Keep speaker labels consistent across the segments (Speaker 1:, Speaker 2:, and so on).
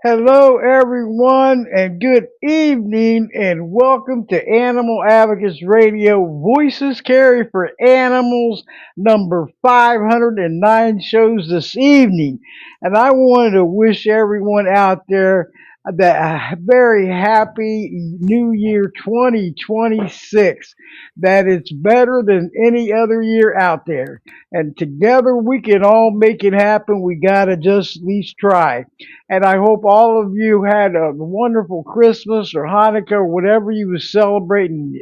Speaker 1: Hello, everyone, and good evening, and welcome to Animal Advocates Radio Voices Carry for Animals, number 509 shows this evening. And I wanted to wish everyone out there a very happy New Year 2026, that it's better than any other year out there. And together we can all make it happen. We got to just at least try. And I hope all of you had a wonderful Christmas or Hanukkah or whatever you was celebrating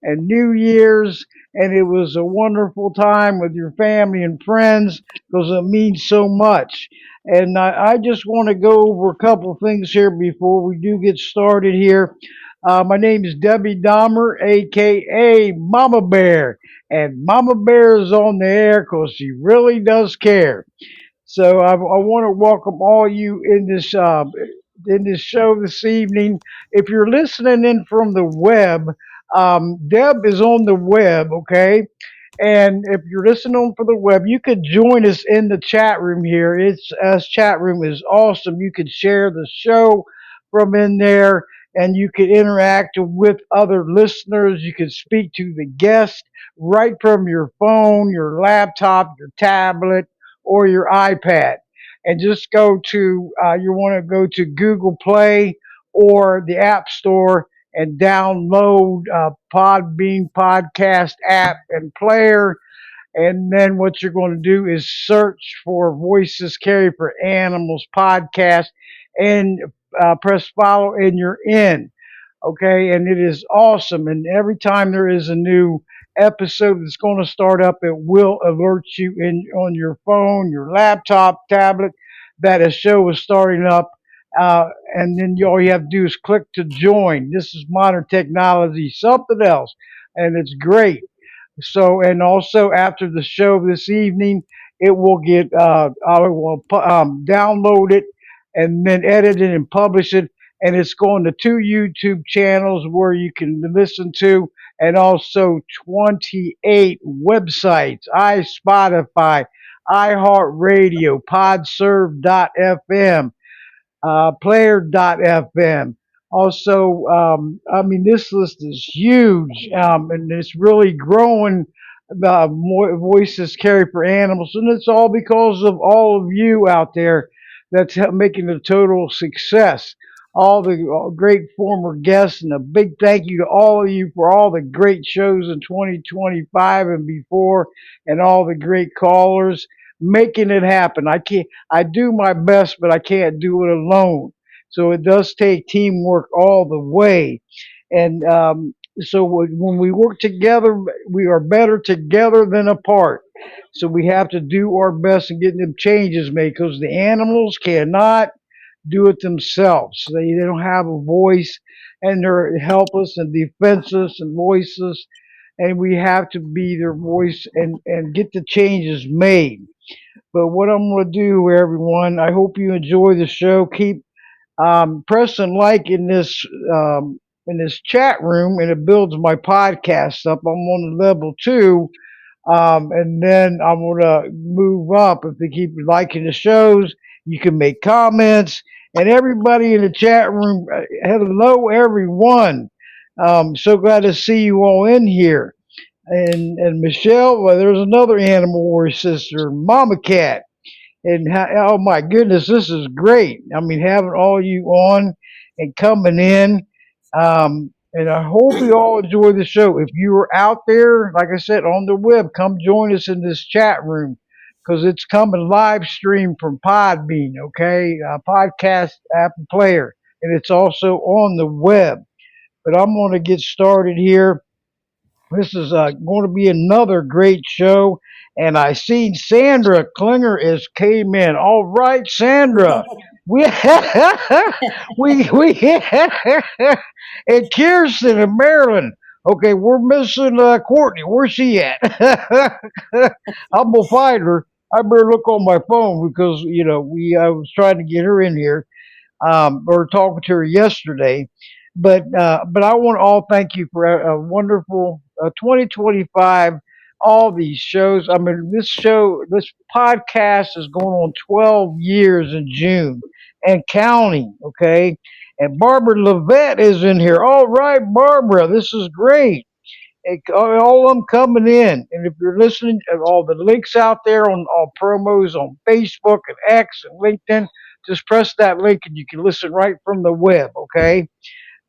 Speaker 1: and New Year's. And it was a wonderful time with your family and friends because it means so much. And I just want to go over a couple of things here before we do get started here. My name is Debbie Dahmer, aka Mama Bear. And Mama Bear is on the air because she really does care. So I want to welcome all you in this show this evening. If you're listening in from the web, Deb is on the web, okay? And if you're listening on for the web, you could join us in the chat room here. It's us chat room is awesome. You could share the show from in there, and you could interact with other listeners. You could speak to the guest right from your phone, your laptop, your tablet, or your iPad. And just go to you want to go to Google Play or the App Store and download Podbean podcast app and player. And then what you're going to do is search for Voices Carry for Animals podcast and press follow, and you're in. Okay, and it is awesome. And every time there is a new episode that's going to start up, it will alert you in on your phone, your laptop, tablet that a show is starting up. And then all you have to do is click to join. This is modern technology, something else, and it's great. So, and also after the show this evening, it will get, I will download it and then edit it and publish it. And it's going to two YouTube channels where you can listen to, and also 28 websites, iSpotify, iHeartRadio, Podserve.fm, player.fm. Also, I mean, this list is huge, and it's really growing. The voices carry for animals, and it's all because of all of you out there that's making it a total success. All the great former guests, and a big thank you to all of you for all the great shows in 2025 and before, and all the great callers making it happen. I do my best, but I can't do it alone. So it does take teamwork all the way. And so when we work together, we are better together than apart. So we have to do our best in getting them changes made because the animals cannot do it themselves. They don't have a voice, and they're helpless and defenseless and voiceless. And we have to be their voice and get the changes made. But what I'm going to do, everyone, I hope you enjoy the show. Keep pressing like in this chat room, and it builds my podcast up. I'm on level two, and then I'm going to move up. If they keep liking the shows, you can make comments. And everybody in the chat room, hello, everyone. So glad to see you all in here. And Michelle, well, there's another animal warrior sister, Mama Cat. And oh my goodness, this is great. I mean, having all you on and coming in. And I hope you all enjoy the show. If you are out there, like I said, on the web, come join us in this chat room because it's coming live stream from Podbean, okay? Podcast app and player. And it's also on the web. But I'm going to get started here. This is going to be another great show. And I seen Sandra Klinger is came in. All right, Sandra. We we and Kirsten and Marilyn. Okay, we're missing Courtney. Where's she at? I'm gonna find her. I better look on my phone because we I was trying to get her in here, or talking to her yesterday. But I want to all thank you for a wonderful 2025. all these shows. I mean, this podcast is going on 12 years in June and counting. Okay. And Barbara Levette is in here. All right, Barbara, this is great. All of them coming in. And if you're listening, all the links out there on all promos on Facebook and X and LinkedIn, just press that link and you can listen right from the web. Okay.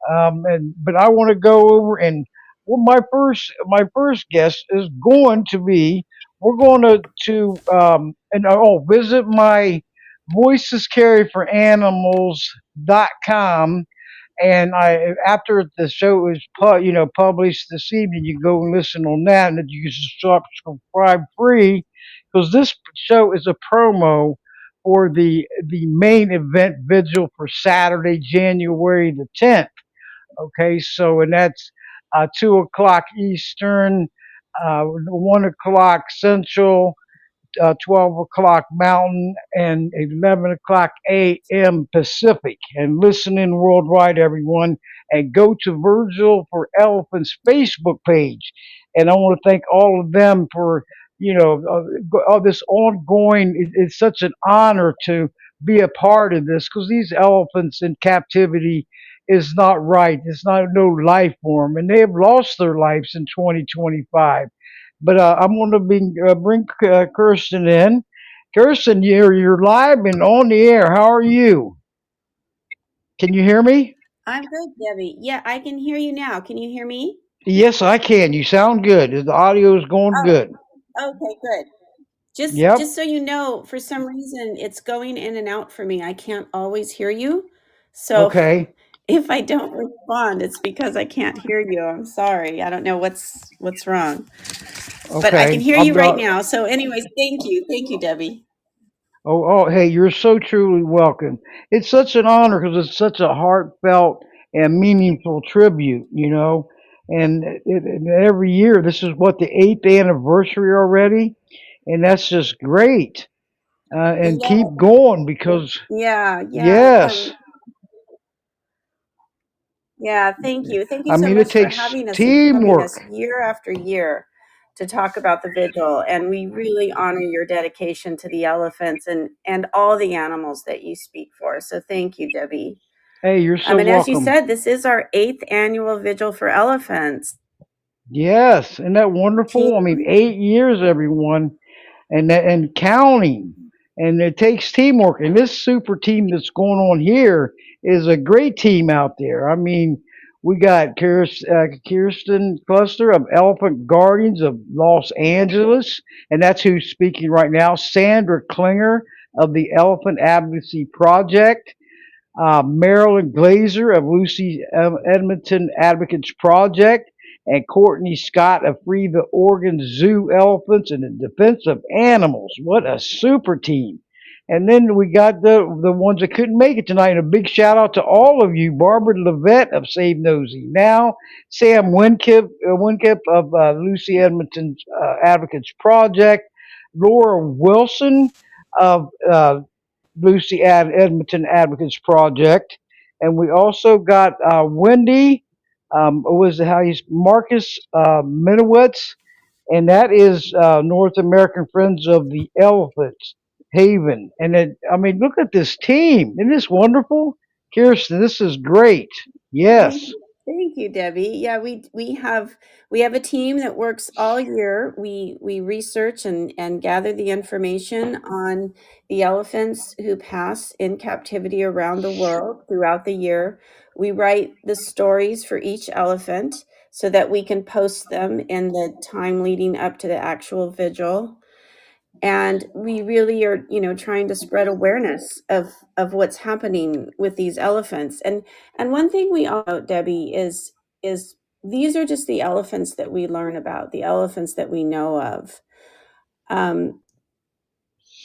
Speaker 1: And but I want to go over and well, my first guest is going to be we're going to and visit my voices carry for animals.com, and I after the show is published this evening, you can go and listen on that, and then you can subscribe free because this show is a promo for the main event vigil for Saturday, January the 10th. Okay, so and that's 2 o'clock Eastern, 1 o'clock Central, 12 o'clock Mountain, and 11 o'clock a.m. Pacific. And listen in worldwide, everyone. And go to Virgil for Elephants Facebook page. And I want to thank all of them for, all this ongoing. It's such an honor to be a part of this because these elephants in captivity is not right. It's not no life form, and they have lost their lives in 2025. But I'm going to bring Kirsten in. Kirsten, you're live and on the air. How are you? Can you hear me?
Speaker 2: I'm good, Debbie. Yeah, I can hear you now. Can you hear me?
Speaker 1: Yes, I can. You sound good. The audio is going
Speaker 2: Oh,
Speaker 1: good.
Speaker 2: okay, good. Just
Speaker 1: Yep.
Speaker 2: so you know, for some reason it's going in and out for me. I can't always hear you. So
Speaker 1: Okay.
Speaker 2: if I don't respond, it's because I can't hear you. I'm sorry. I don't know what's wrong. But I can
Speaker 1: Okay.
Speaker 2: hear you right now. So anyways, thank you. Thank you, Debbie.
Speaker 1: Hey, you're so truly welcome. It's such an honor because it's such a heartfelt and meaningful tribute. And every year, this is what the eighth anniversary already, and that's just great. And
Speaker 2: Yeah,
Speaker 1: keep going because
Speaker 2: yeah, yeah.
Speaker 1: yes,
Speaker 2: Yeah, thank you. Thank you
Speaker 1: I
Speaker 2: so
Speaker 1: mean it
Speaker 2: much for
Speaker 1: takes
Speaker 2: having us and having us
Speaker 1: teamwork.
Speaker 2: year after year to talk about the vigil. And we really honor your dedication to the elephants and all the animals that you speak for. So thank you, Debbie.
Speaker 1: Hey, you're so
Speaker 2: And as you
Speaker 1: welcome.
Speaker 2: said, this is our eighth annual vigil for elephants.
Speaker 1: Yes, isn't that wonderful? I mean,
Speaker 2: Team,
Speaker 1: 8 years, everyone. And counting. And it takes teamwork. And this super team that's going on here is a great team out there. I mean, we got Kirsten Cluster of Elephant Guardians of Los Angeles, and that's who's speaking right now. Sandra Klinger of the Elephant Advocacy Project. Marilyn Glazer of Lucy Edmonton Advocates Project, and Courtney Scott of Free the Oregon Zoo Elephants in the Defense of Animals. What a super team. And then we got the ones that couldn't make it tonight. And a big shout out to all of you. Barbara Levette of Save Nosy Now, Sam Winkip of Lucy Edmonton Advocates Project, Laura Wilson of Edmonton Advocates Project, and we also got Wendy. Was how he's Marcus Minowitz, and that is North American Friends of the Elephants Haven. And I mean, look at this team! Isn't this wonderful, Kirsten? This is great.
Speaker 2: Thank
Speaker 1: Yes.
Speaker 2: thank you, Debbie. Yeah, we have a team that works all year. We research and gather the information on the elephants who pass in captivity around the world throughout the year. We write the stories for each elephant so that we can post them in the time leading up to the actual vigil. And we really are, trying to spread awareness of what's happening with these elephants. And one thing we all know, Debbie, is these are just the elephants that we learn about, the elephants that we know of. um,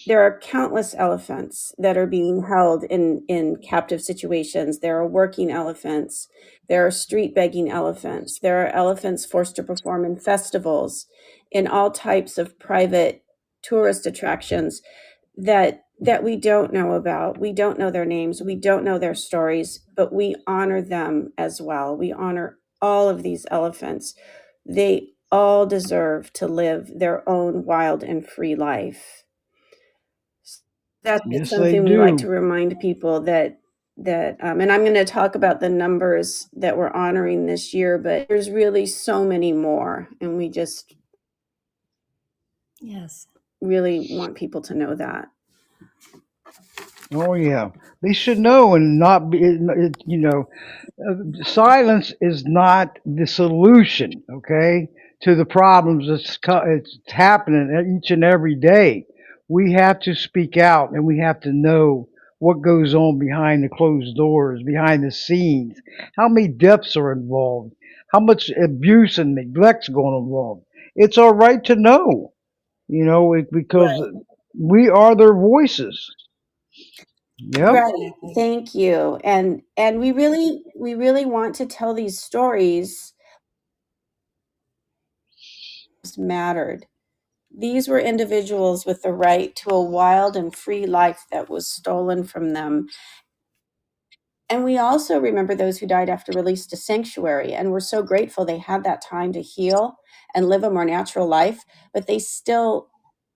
Speaker 2: there are countless elephants that are being held in captive situations. There are working elephants, there are street begging elephants, there are elephants forced to perform in festivals, in all types of private tourist attractions that we don't know about. We don't know their names, we don't know their stories, but we honor them as well. We honor all of these elephants. They all deserve to live their own wild and free life. That's
Speaker 1: Yes, they
Speaker 2: something we like
Speaker 1: do.
Speaker 2: to remind people that and I'm going to talk about the numbers that we're honoring this year, but there's really so many more, and we just
Speaker 3: Yes.
Speaker 2: really want people to know that.
Speaker 1: Oh yeah, they should know and not be. Silence is not the solution. Okay, to the problems it's happening each and every day. We have to speak out, and we have to know what goes on behind the closed doors, behind the scenes. How many deaths are involved? How much abuse and neglect's going involved? It's our right to know. Because we are their voices. Yep.
Speaker 2: Right. Thank you. And we really want to tell these stories mattered. These were individuals with the right to a wild and free life that was stolen from them. And we also remember those who died after release to sanctuary. And we're so grateful they had that time to heal and live a more natural life, but they still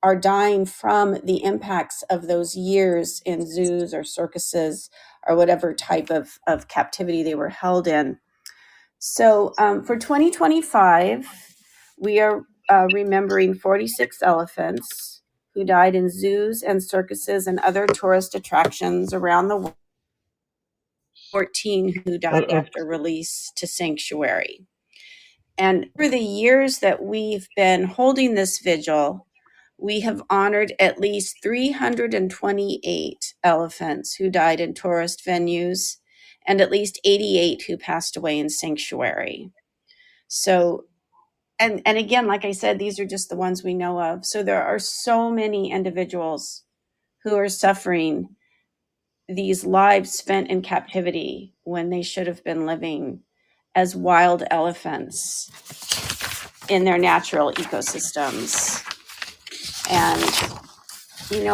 Speaker 2: are dying from the impacts of those years in zoos or circuses or whatever type of captivity they were held in. So for 2025, we are remembering 46 elephants who died in zoos and circuses and other tourist attractions around the world. 14 who
Speaker 1: Uh,
Speaker 2: died
Speaker 1: uh,
Speaker 2: after release to sanctuary. And for the years that we've been holding this vigil, we have honored at least 328 elephants who died in tourist venues and at least 88 who passed away in sanctuary. So, and again, like I said, these are just the ones we know of. So there are so many individuals who are suffering these lives spent in captivity when they should have been living as wild elephants in their natural ecosystems. And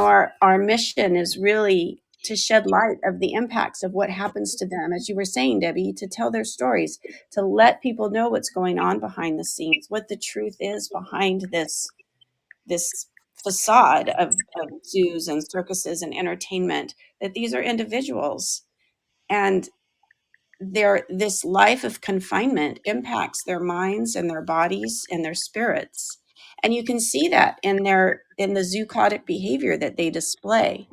Speaker 2: our mission is really to shed light of the impacts of what happens to them, as you were saying, Debbie, to tell their stories, to let people know what's going on behind the scenes, what the truth is behind this facade of zoos and circuses and entertainment, that these are individuals, and this life of confinement impacts their minds and their bodies and their spirits. And you can see that in the zoocotic behavior that they display,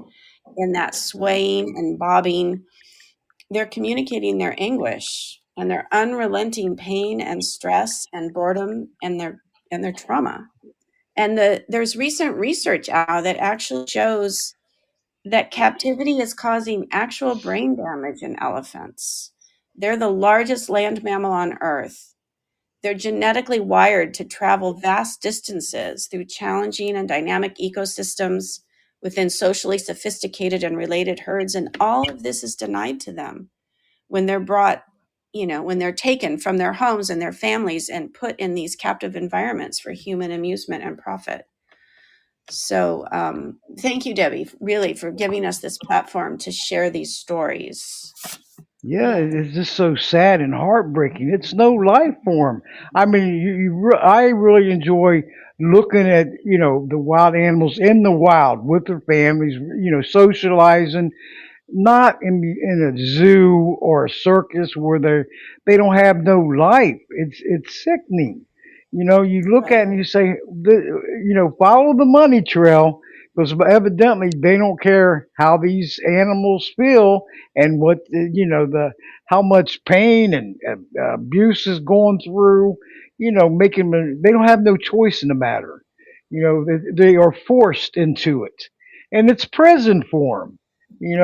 Speaker 2: in that swaying and bobbing. They're communicating their anguish and their unrelenting pain and stress and boredom and their trauma. And there's recent research out that actually shows that captivity is causing actual brain damage in elephants. They're the largest land mammal on Earth. They're genetically wired to travel vast distances through challenging and dynamic ecosystems within socially sophisticated and related herds. And all of this is denied to them when they're when they're taken from their homes and their families and put in these captive environments for human amusement and profit. So thank you, Debbie, really, for giving us this platform to share these stories.
Speaker 1: yeah, it's just so sad and heartbreaking. It's no life form. I mean, I really enjoy looking at the wild animals in the wild with their families. Socializing, not in a zoo or a circus where they don't have no life. It's sickening. You look at it
Speaker 2: Right.
Speaker 1: and you say, follow the money trail, because evidently they don't care how these animals feel and what the how much pain and abuse is going through. Making them, they don't have no choice in the matter. They are forced into it, and it's prison for them.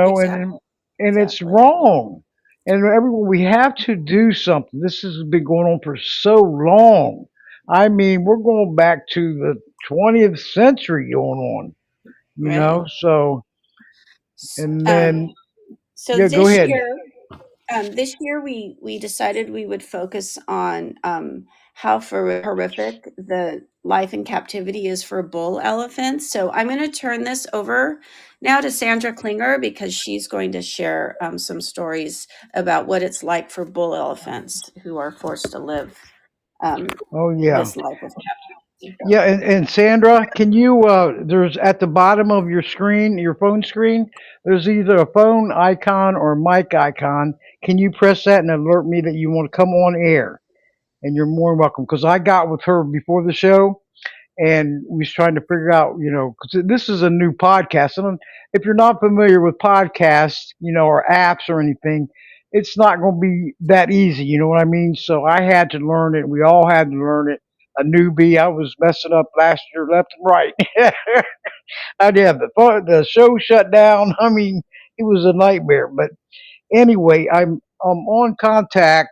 Speaker 2: Exactly.
Speaker 1: And it's
Speaker 2: Exactly.
Speaker 1: wrong. And everyone, we have to do something. This has been going on for so long. I mean, we're going back to the 20th century going on.
Speaker 2: Right.
Speaker 1: So
Speaker 2: S-
Speaker 1: and
Speaker 2: Um,
Speaker 1: then
Speaker 2: so
Speaker 1: yeah, go
Speaker 2: this
Speaker 1: ahead.
Speaker 2: year, we decided we would focus on how horrific the life in captivity is for bull elephants. So I'm going to turn this over now to Sandra Klinger, because she's going to share some stories about what it's like for bull elephants who are forced to live
Speaker 1: Oh yeah.
Speaker 2: this life of captivity.
Speaker 1: Yeah, and Sandra, can you there's at the bottom of your screen, your phone screen, there's either a phone icon or a mic icon. Can you press that and alert me that you want to come on air? And you're more than welcome because I got with her before the show and we was trying to figure out, because this is a new podcast. And if you're not familiar with podcasts, or apps or anything, it's not going to be that easy. You know what I mean? So I had to learn it. We all had to learn it. A newbie, I was messing up last year, left and right. I did have the show shut down. I mean, it was a nightmare. But anyway, I'm on contact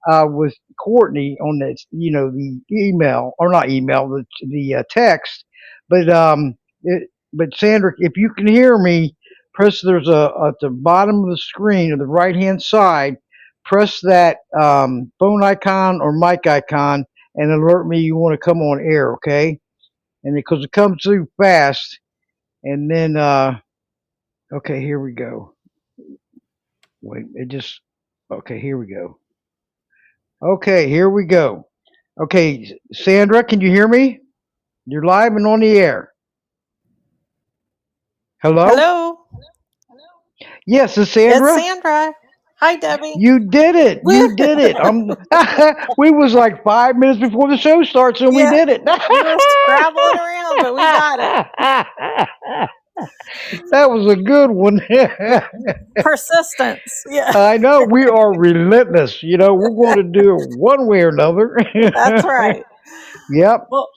Speaker 1: with Courtney on this, the email or not email, the text. But but Sandra, if you can hear me, press there's a at the bottom of the screen or the right hand side. Press that phone icon or mic icon and alert me you want to come on air, okay? And because it comes through fast, and then okay, here we go. Wait, it just okay. Here we go. Okay, here we go. Okay, Sandra, can you hear me? You're live and on the air. Hello?
Speaker 3: Hello,
Speaker 1: Yes, it's
Speaker 3: it's
Speaker 1: Sandra.
Speaker 3: Sandra. Hi, Debbie.
Speaker 1: You did it.
Speaker 3: Woo!
Speaker 1: You did it. We was like 5 minutes before the show starts and we
Speaker 3: Yeah,
Speaker 1: did it.
Speaker 3: we were scrabbling around, but we got it.
Speaker 1: That was a good one.
Speaker 3: Persistence. Yeah,
Speaker 1: I know we are relentless. We're going to do it one way or another.
Speaker 3: that's right.
Speaker 1: Yep.
Speaker 3: Well,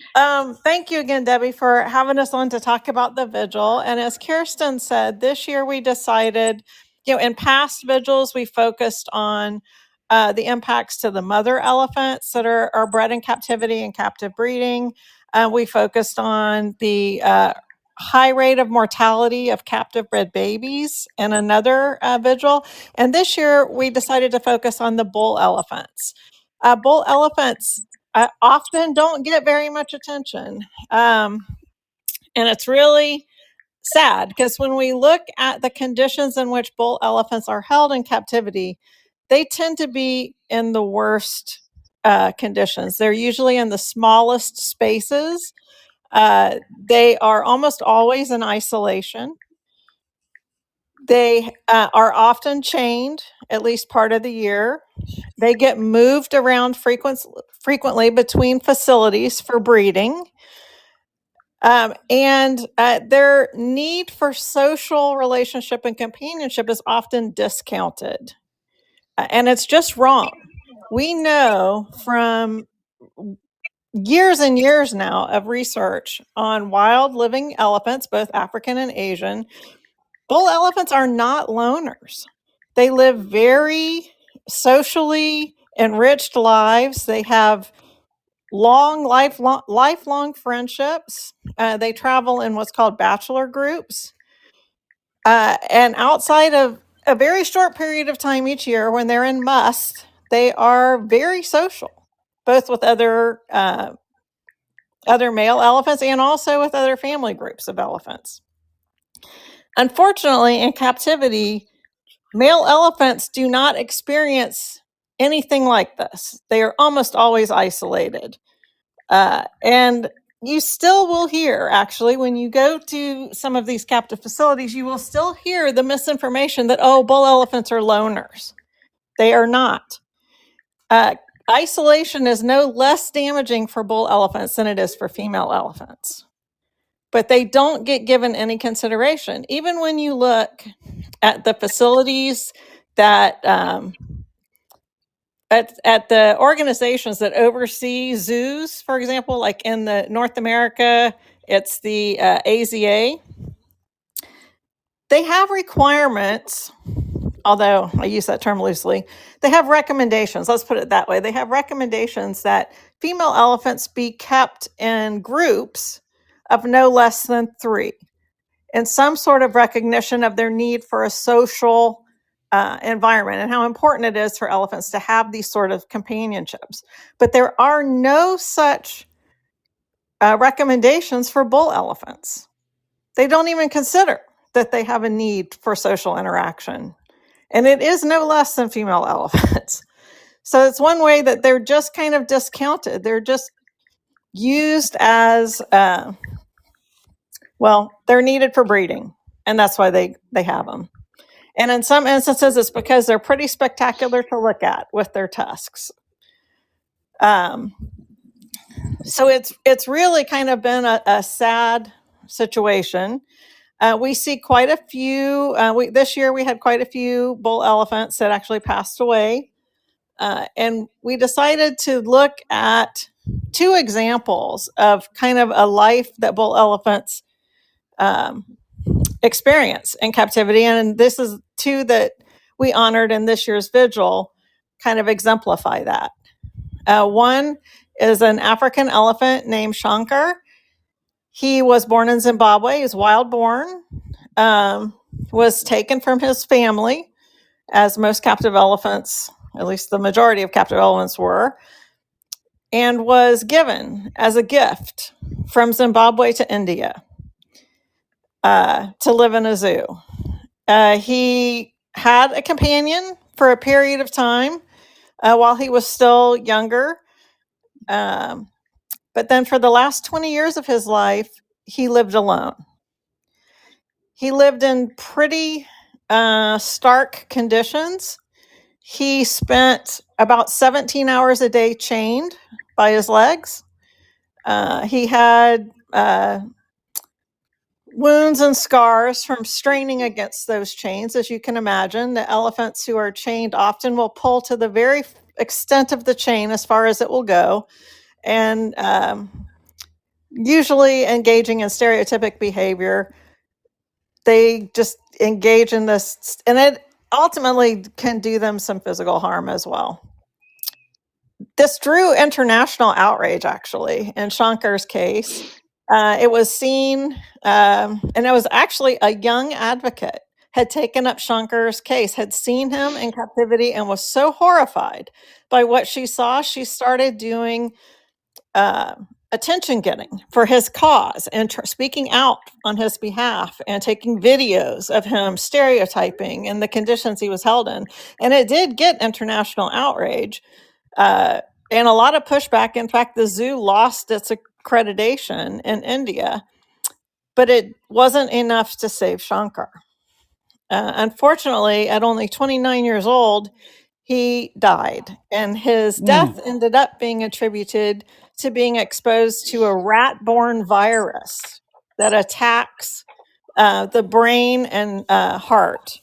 Speaker 3: thank you again, Debbie, for having us on to talk about the vigil. And as Kirsten said, this year we decided, in past vigils, we focused on the impacts to the mother elephants that are bred in captivity and captive breeding. We focused on the high rate of mortality of captive bred babies in another vigil. And this year we decided to focus on the bull elephants. Bull elephants often don't get very much attention. And it's really sad because when we look at the conditions in which bull elephants are held in captivity, they tend to be in the worst conditions. They're usually in the smallest spaces. They are almost always in isolation. They are often chained at least part of the year. They get moved around frequently between facilities for breeding. And their need for social relationship and companionship is often discounted. And it's just wrong. We know from years and years now of research on wild living elephants, both African and Asian, bull elephants are not loners. They live very socially enriched lives. They have lifelong friendships. They travel in what's called bachelor groups. And outside of a very short period of time each year when they're in must, they are very social, both with other male elephants and also with other family groups of elephants. Unfortunately, in captivity, male elephants do not experience anything like this. They are almost always isolated. And you still will hear, actually, when you go to some of these captive facilities, you will still hear the misinformation that, oh, bull elephants are loners. They are not. Isolation is no less damaging for bull elephants than it is for female elephants. But they don't get given any consideration. Even when you look at the facilities that at the organizations that oversee zoos, for example, like in the North America, it's the AZA. They have requirements, although I use that term loosely. They have recommendations. Let's put it that way. They have recommendations that female elephants be kept in groups of no less than 3, in some sort of recognition of their need for a social environment and how important it is for elephants to have these sort of companionships. But there are no such recommendations for bull elephants. They don't even consider that they have a need for social interaction. And it is no less than female elephants. So it's one way that they're just kind of discounted. They're just used as, they're needed for breeding, and that's why they have them. And in some instances, it's because they're pretty spectacular to look at with their tusks. So it's really kind of been a sad situation. We see quite a few. This year we had quite a few bull elephants that actually passed away. And we decided to look at two examples of kind of a life that bull elephants experience in captivity. And this is two that we honored in this year's vigil, kind of exemplify that. One is an African elephant named Shankar. He was born in Zimbabwe. He was wild born, was taken from his family, as most captive elephants, at least the majority of captive elephants were, and was given as a gift from Zimbabwe to India to live in a zoo. He had a companion for a period of time while he was still younger. But then for the last 20 years of his life, he lived alone. He lived in pretty stark conditions. He spent about 17 hours a day chained by his legs. He had wounds and scars from straining against those chains. As you can imagine, the elephants who are chained often will pull to the very extent of the chain as far as it will go, and usually engaging in stereotypic behavior. They just engage in this, and it ultimately can do them some physical harm as well. This drew international outrage, actually, in Shankar's case. It was seen, and it was actually a young advocate had taken up Shankar's case, had seen him in captivity, and was so horrified by what she saw, she started doing attention getting for his cause and speaking out on his behalf and taking videos of him stereotyping and the conditions he was held in. And it did get international outrage and a lot of pushback. In fact, the zoo lost its accreditation in India, but it wasn't enough to save Shankar. Unfortunately, at only 29 years old, he died, and his death ended up being attributed to being exposed to a rat-borne virus that attacks the brain and heart.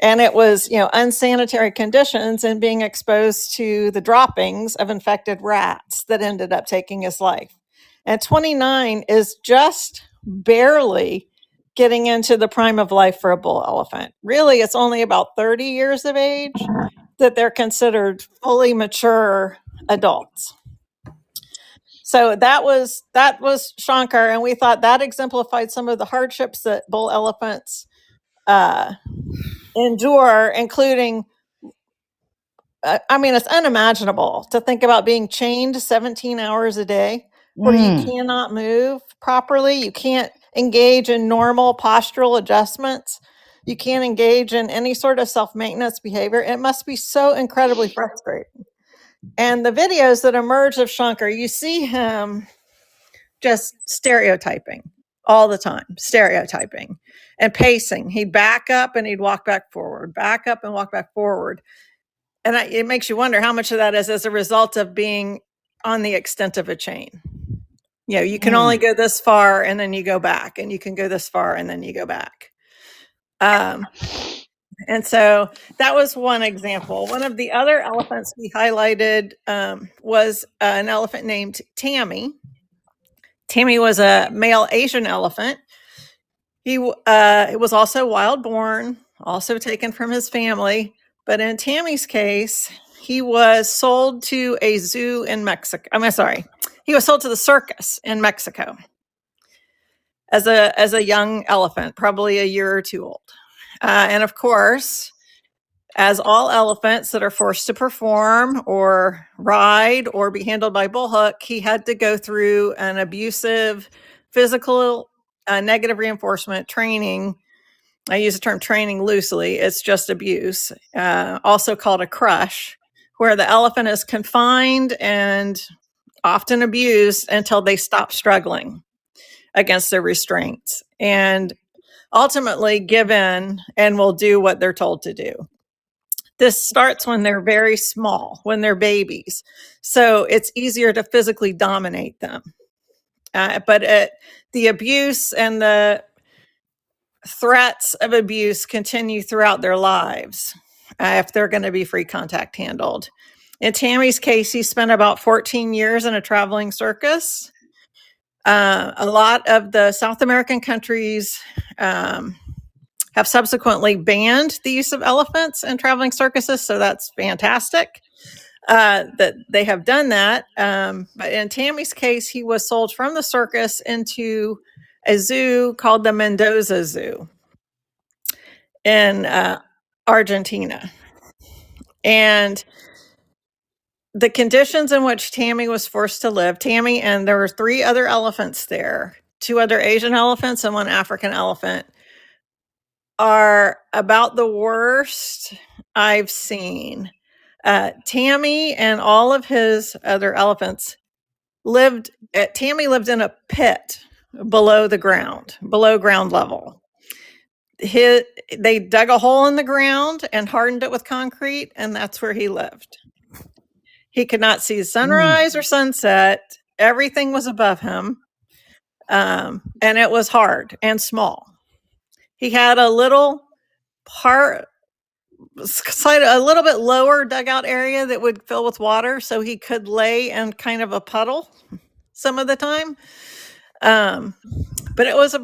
Speaker 3: And it was, unsanitary conditions and being exposed to the droppings of infected rats that ended up taking his life. And 29 is just barely getting into the prime of life for a bull elephant. Really, it's only about 30 years of age that they're considered fully mature adults. So that was Shankar, and we thought that exemplified some of the hardships that bull elephants endure, including, it's unimaginable to think about being chained 17 hours a day where you cannot move properly. You can't engage in normal postural adjustments. You can't engage in any sort of self-maintenance behavior. It must be so incredibly frustrating. And the videos that emerge of Shankar, you see him just stereotyping all the time, stereotyping and pacing. He'd back up and he'd walk back forward, back up and walk back forward. And it makes you wonder how much of that is as a result of being on the extent of a chain. You can only go this far and then you go back, and you can go this far and then you go back. And so that was one example. One of the other elephants we highlighted was an elephant named Tammy. Tammy was a male Asian elephant. He was also wild born, also taken from his family. But in Tammy's case, he was sold to a zoo in Mexico. He was sold to the circus in Mexico as a young elephant, probably a year or two old. And of course, as all elephants that are forced to perform or ride or be handled by bullhook, he had to go through an abusive physical negative reinforcement training. I use the term training loosely. It's just abuse, also called a crush, where the elephant is confined and often abused until they stop struggling against their restraints and ultimately give in and will do what they're told to do. This starts when they're very small, when they're babies. So it's easier to physically dominate them. But the abuse and the threats of abuse continue throughout their lives if they're going to be free contact handled. In Tammy's case, he spent about 14 years in a traveling circus. A lot of the South American countries have subsequently banned the use of elephants in traveling circuses, so that's fantastic that they have done that. But in Tammy's case, he was sold from the circus into a zoo called the Mendoza Zoo in Argentina. And the conditions in which Tammy was forced to live, Tammy and there were 3 other elephants there, 2 other Asian elephants and 1 African elephant, are about the worst I've seen. Tammy and all of his other elephants Tammy lived in a pit below the ground, below ground level. They dug a hole in the ground and hardened it with concrete, and that's where he lived. He could not see sunrise or sunset. Everything was above him. And it was hard and small. He had a little bit lower dugout area that would fill with water, so he could lay in kind of a puddle some of the time. But it was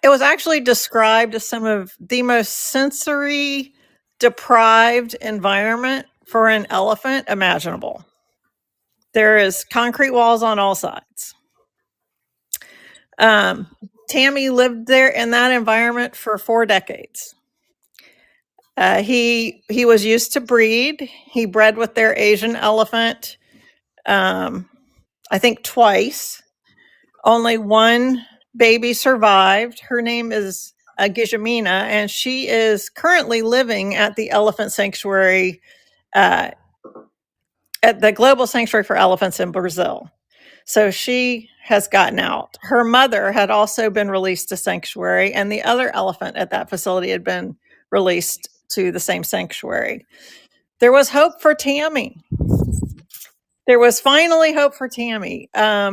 Speaker 3: it was actually described as some of the most sensory deprived environment for an elephant imaginable. There is concrete walls on all sides. Tammy lived there in that environment for 4 decades. He was used to breed. He bred with their Asian elephant, I think twice. Only 1 baby survived. Her name is Gijamina, and she is currently living at the elephant sanctuary, at the Global Sanctuary for Elephants in Brazil. So she has gotten out. Her mother had also been released to sanctuary, and the other elephant at that facility had been released to the same sanctuary. There was hope for Tammy. There was finally hope for Tammy.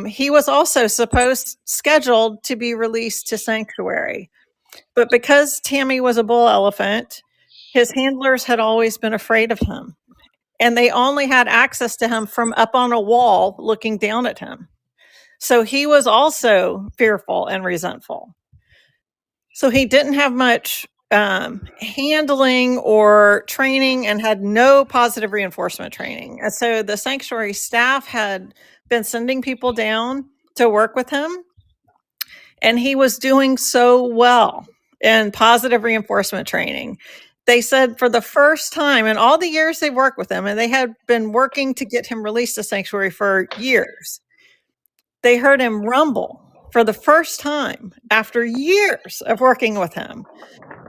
Speaker 3: He was also scheduled to be released to sanctuary. But because Tammy was a bull elephant, his handlers had always been afraid of him. And they only had access to him from up on a wall looking down at him. So he was also fearful and resentful. So he didn't have much handling or training and had no positive reinforcement training. And so the sanctuary staff had been sending people down to work with him. And he was doing so well in positive reinforcement training. They said for the first time in all the years they worked with him, and they had been working to get him released to sanctuary for years, they heard him rumble for the first time after years of working with him,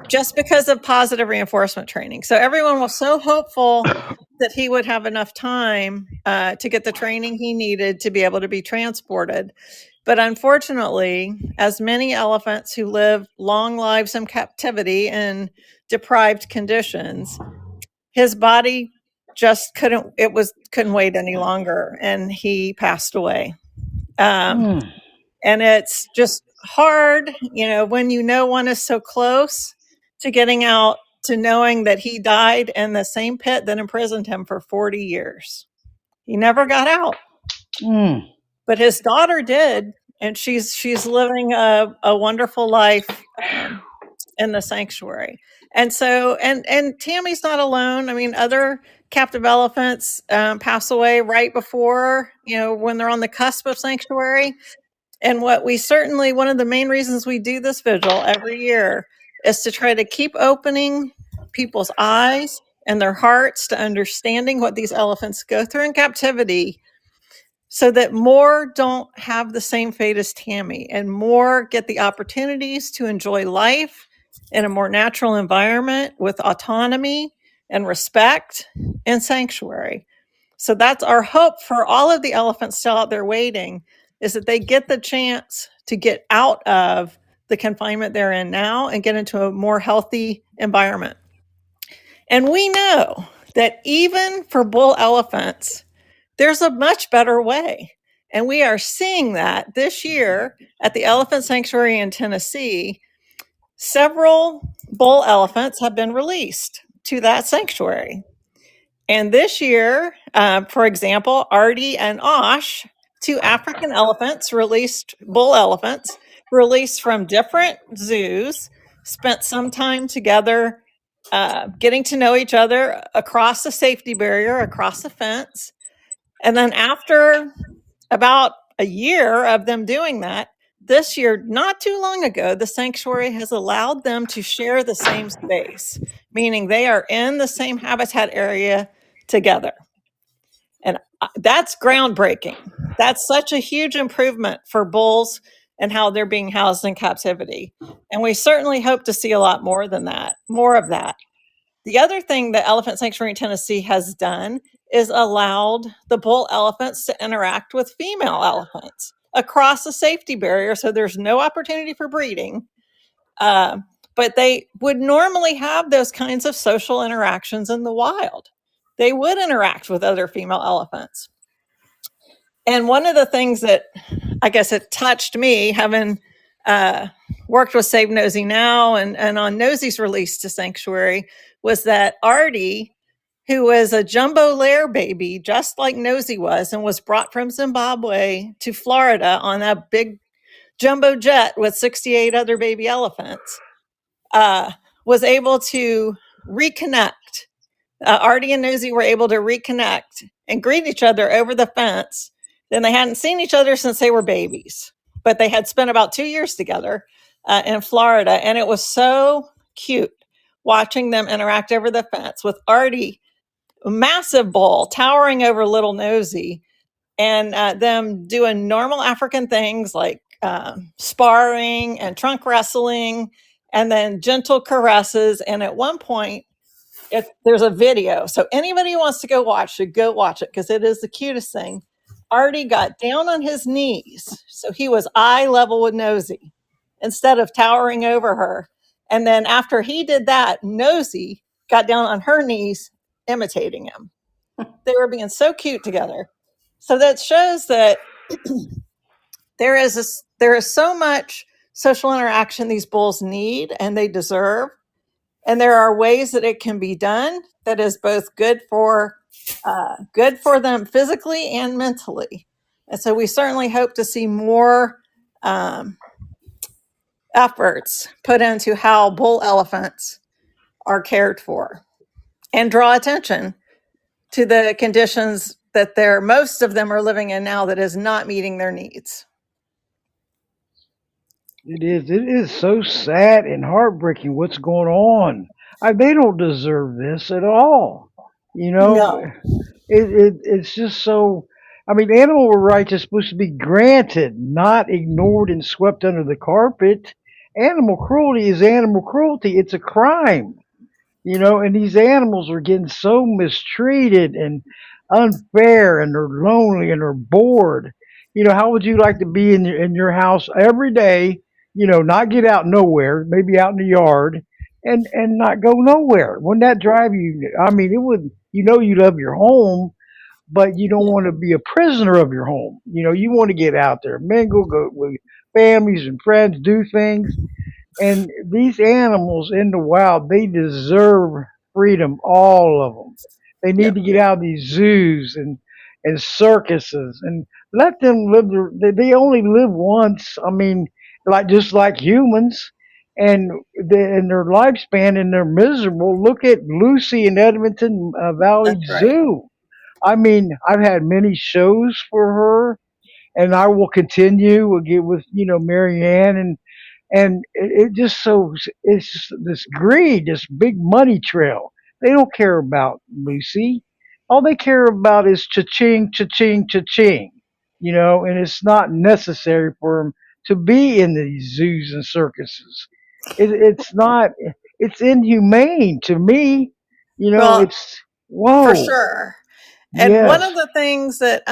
Speaker 3: just because of positive reinforcement training. So everyone was so hopeful that he would have enough time to get the training he needed to be able to be transported. But unfortunately, as many elephants who live long lives in captivity in deprived conditions, his body just couldn't wait any longer, and he passed away. And it's just hard, when one is so close to getting out, to knowing that he died in the same pit that imprisoned him for 40 years. He never got out. But his daughter did, and she's living a wonderful life in the sanctuary. And so, and Tammy's not alone. I mean, other captive elephants pass away right before, when they're on the cusp of sanctuary. And one of the main reasons we do this vigil every year is to try to keep opening people's eyes and their hearts to understanding what these elephants go through in captivity, so that more don't have the same fate as Tammy, and more get the opportunities to enjoy life in a more natural environment with autonomy and respect and sanctuary. So that's our hope for all of the elephants still out there waiting, is that they get the chance to get out of the confinement they're in now and get into a more healthy environment. And we know that even for bull elephants, there's a much better way. And we are seeing that this year at the Elephant Sanctuary in Tennessee. Several bull elephants have been released to that sanctuary. And this year, for example, Artie and Osh, two African elephants, bull elephants, released from different zoos, spent some time together, getting to know each other across the safety barrier, across the fence. And then after about a year of them doing that, this year, not too long ago, the sanctuary has allowed them to share the same space, meaning they are in the same habitat area together. And that's groundbreaking. That's such a huge improvement for bulls and how they're being housed in captivity. And we certainly hope to see a lot more of that. The other thing that Elephant Sanctuary in Tennessee has done is allowed the bull elephants to interact with female elephants across the safety barrier, so there's no opportunity for breeding. But they would normally have those kinds of social interactions in the wild. They would interact with other female elephants. And one of the things that I guess it touched me, having worked with Save Nosy Now and on Nosy's release to Sanctuary, was that Artie, who was a jumbo lair baby, just like Nosy was, and was brought from Zimbabwe to Florida on a big jumbo jet with 68 other baby elephants, was able to reconnect. Artie and Nosy were able to reconnect and greet each other over the fence. Then they hadn't seen each other since they were babies, but they had spent about 2 years together in Florida. And it was so cute watching them interact over the fence with Artie, a massive bull, towering over little Nosy, and them doing normal African things like sparring and trunk wrestling, and then gentle caresses. And at one point, there's a video, so anybody who wants to go watch should go watch it, because it is the cutest thing. Artie got down on his knees, so he was eye level with Nosy instead of towering over her. And then after he did that, Nosy got down on her knees, imitating him. They were being so cute together. So that shows that there is so much social interaction these bulls need and they deserve. And there are ways that it can be done that is both good for them physically and mentally. And so we certainly hope to see more efforts put into how bull elephants are cared for, and draw attention to the conditions that most of them are living in now that is not meeting their needs.
Speaker 1: It is so sad and heartbreaking what's going on. They don't deserve this at all. You know,
Speaker 2: No,
Speaker 1: it's just so. I mean, animal rights are supposed to be granted, not ignored and swept under the carpet. Animal cruelty is animal cruelty. It's a crime. And these animals are getting so mistreated and unfair, and they're lonely and they're bored. How would you like to be in your house every day? Not get out nowhere, maybe out in the yard, and not go nowhere. Wouldn't that drive you? I mean, it would. You love your home, but you don't want to be a prisoner of your home. You want to get out there, mingle, go with families and friends, do things. And these animals in the wild, they deserve freedom, all of them. They need
Speaker 2: yep,
Speaker 1: to get out of these zoos and circuses and let them live. They only live once. I mean, just like humans, and in their lifespan, and they're miserable. Look at Lucy in Edmonton Valley
Speaker 2: that's right.
Speaker 1: Zoo. I mean, I've had many shows for her, and I will continue again with Marianne, and it just so it's just this greed, this big money trail. They don't care about Lucy. All they care about is cha-ching, cha-ching, cha-ching. And it's not necessary for them to be in these zoos and circuses. It's not. It's inhumane to me.
Speaker 3: Well,
Speaker 1: It's
Speaker 3: for
Speaker 1: whoa.
Speaker 3: sure. And one
Speaker 1: Yes.
Speaker 3: of the things that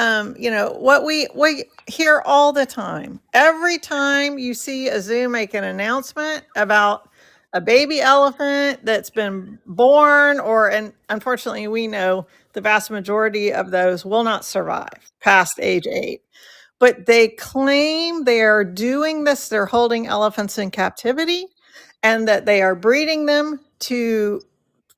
Speaker 3: what we hear all the time, every time you see a zoo make an announcement about a baby elephant that's been born, and unfortunately we know the vast majority of those will not survive past age 8. But they claim they are doing this, they're holding elephants in captivity, and that they are breeding them to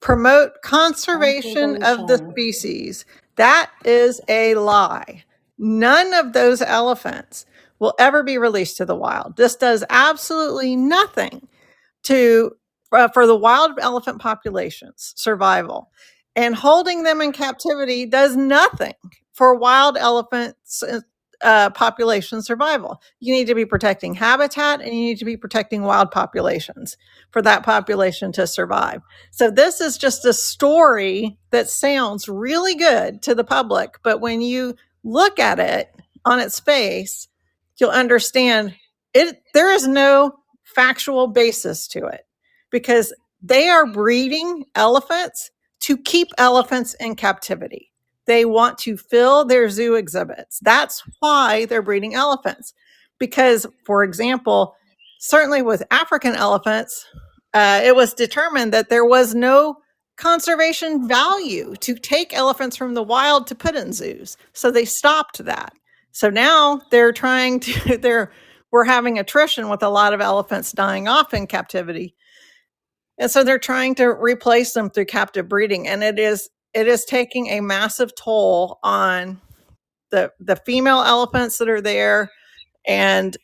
Speaker 3: promote conservation of the species. That is a lie. None of those elephants will ever be released to the wild. This does absolutely nothing to for the wild elephant populations survival, and holding them in captivity does nothing for wild elephants population survival. You need to be protecting habitat, and you need to be protecting wild populations for that population to survive. So this is just a story that sounds really good to the public, but when you look at it on its face, you'll understand there is no factual basis to it, because they are breeding elephants to keep elephants in captivity. They want to fill their zoo exhibits. That's why they're breeding elephants. Because, for example, certainly with African elephants, it was determined that there was no conservation value to take elephants from the wild to put in zoos. So they stopped that. So now they're trying to, we're having attrition with a lot of elephants dying off in captivity. And so they're trying to replace them through captive breeding. And it is taking a massive toll on the female elephants that are there, and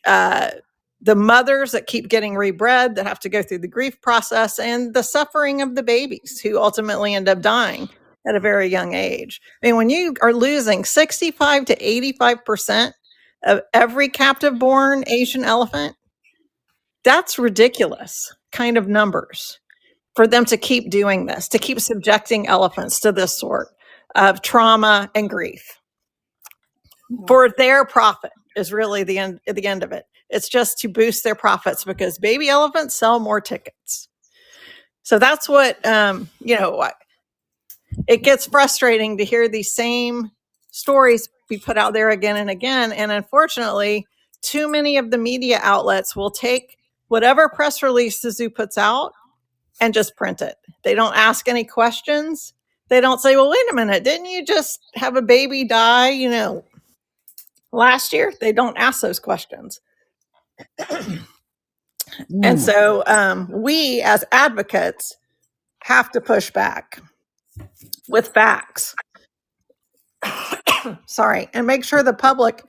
Speaker 3: the mothers that keep getting rebred, that have to go through the grief process, and the suffering of the babies who ultimately end up dying at a very young age. I mean, when you are losing 65 to 85% of every captive born Asian elephant, that's ridiculous kind of numbers for them to keep doing this, to keep subjecting elephants to this sort of trauma and grief for their profit is really the end of it. It's just to boost their profits because baby elephants sell more tickets. So that's what, it gets frustrating to hear these same stories be put out there again and again. And unfortunately, too many of the media outlets will take whatever press release the zoo puts out and just print it. They don't ask any questions. They don't say, well, wait a minute, didn't you just have a baby die, last year? They don't ask those questions. And so we as advocates have to push back with facts. Sorry, and make sure the public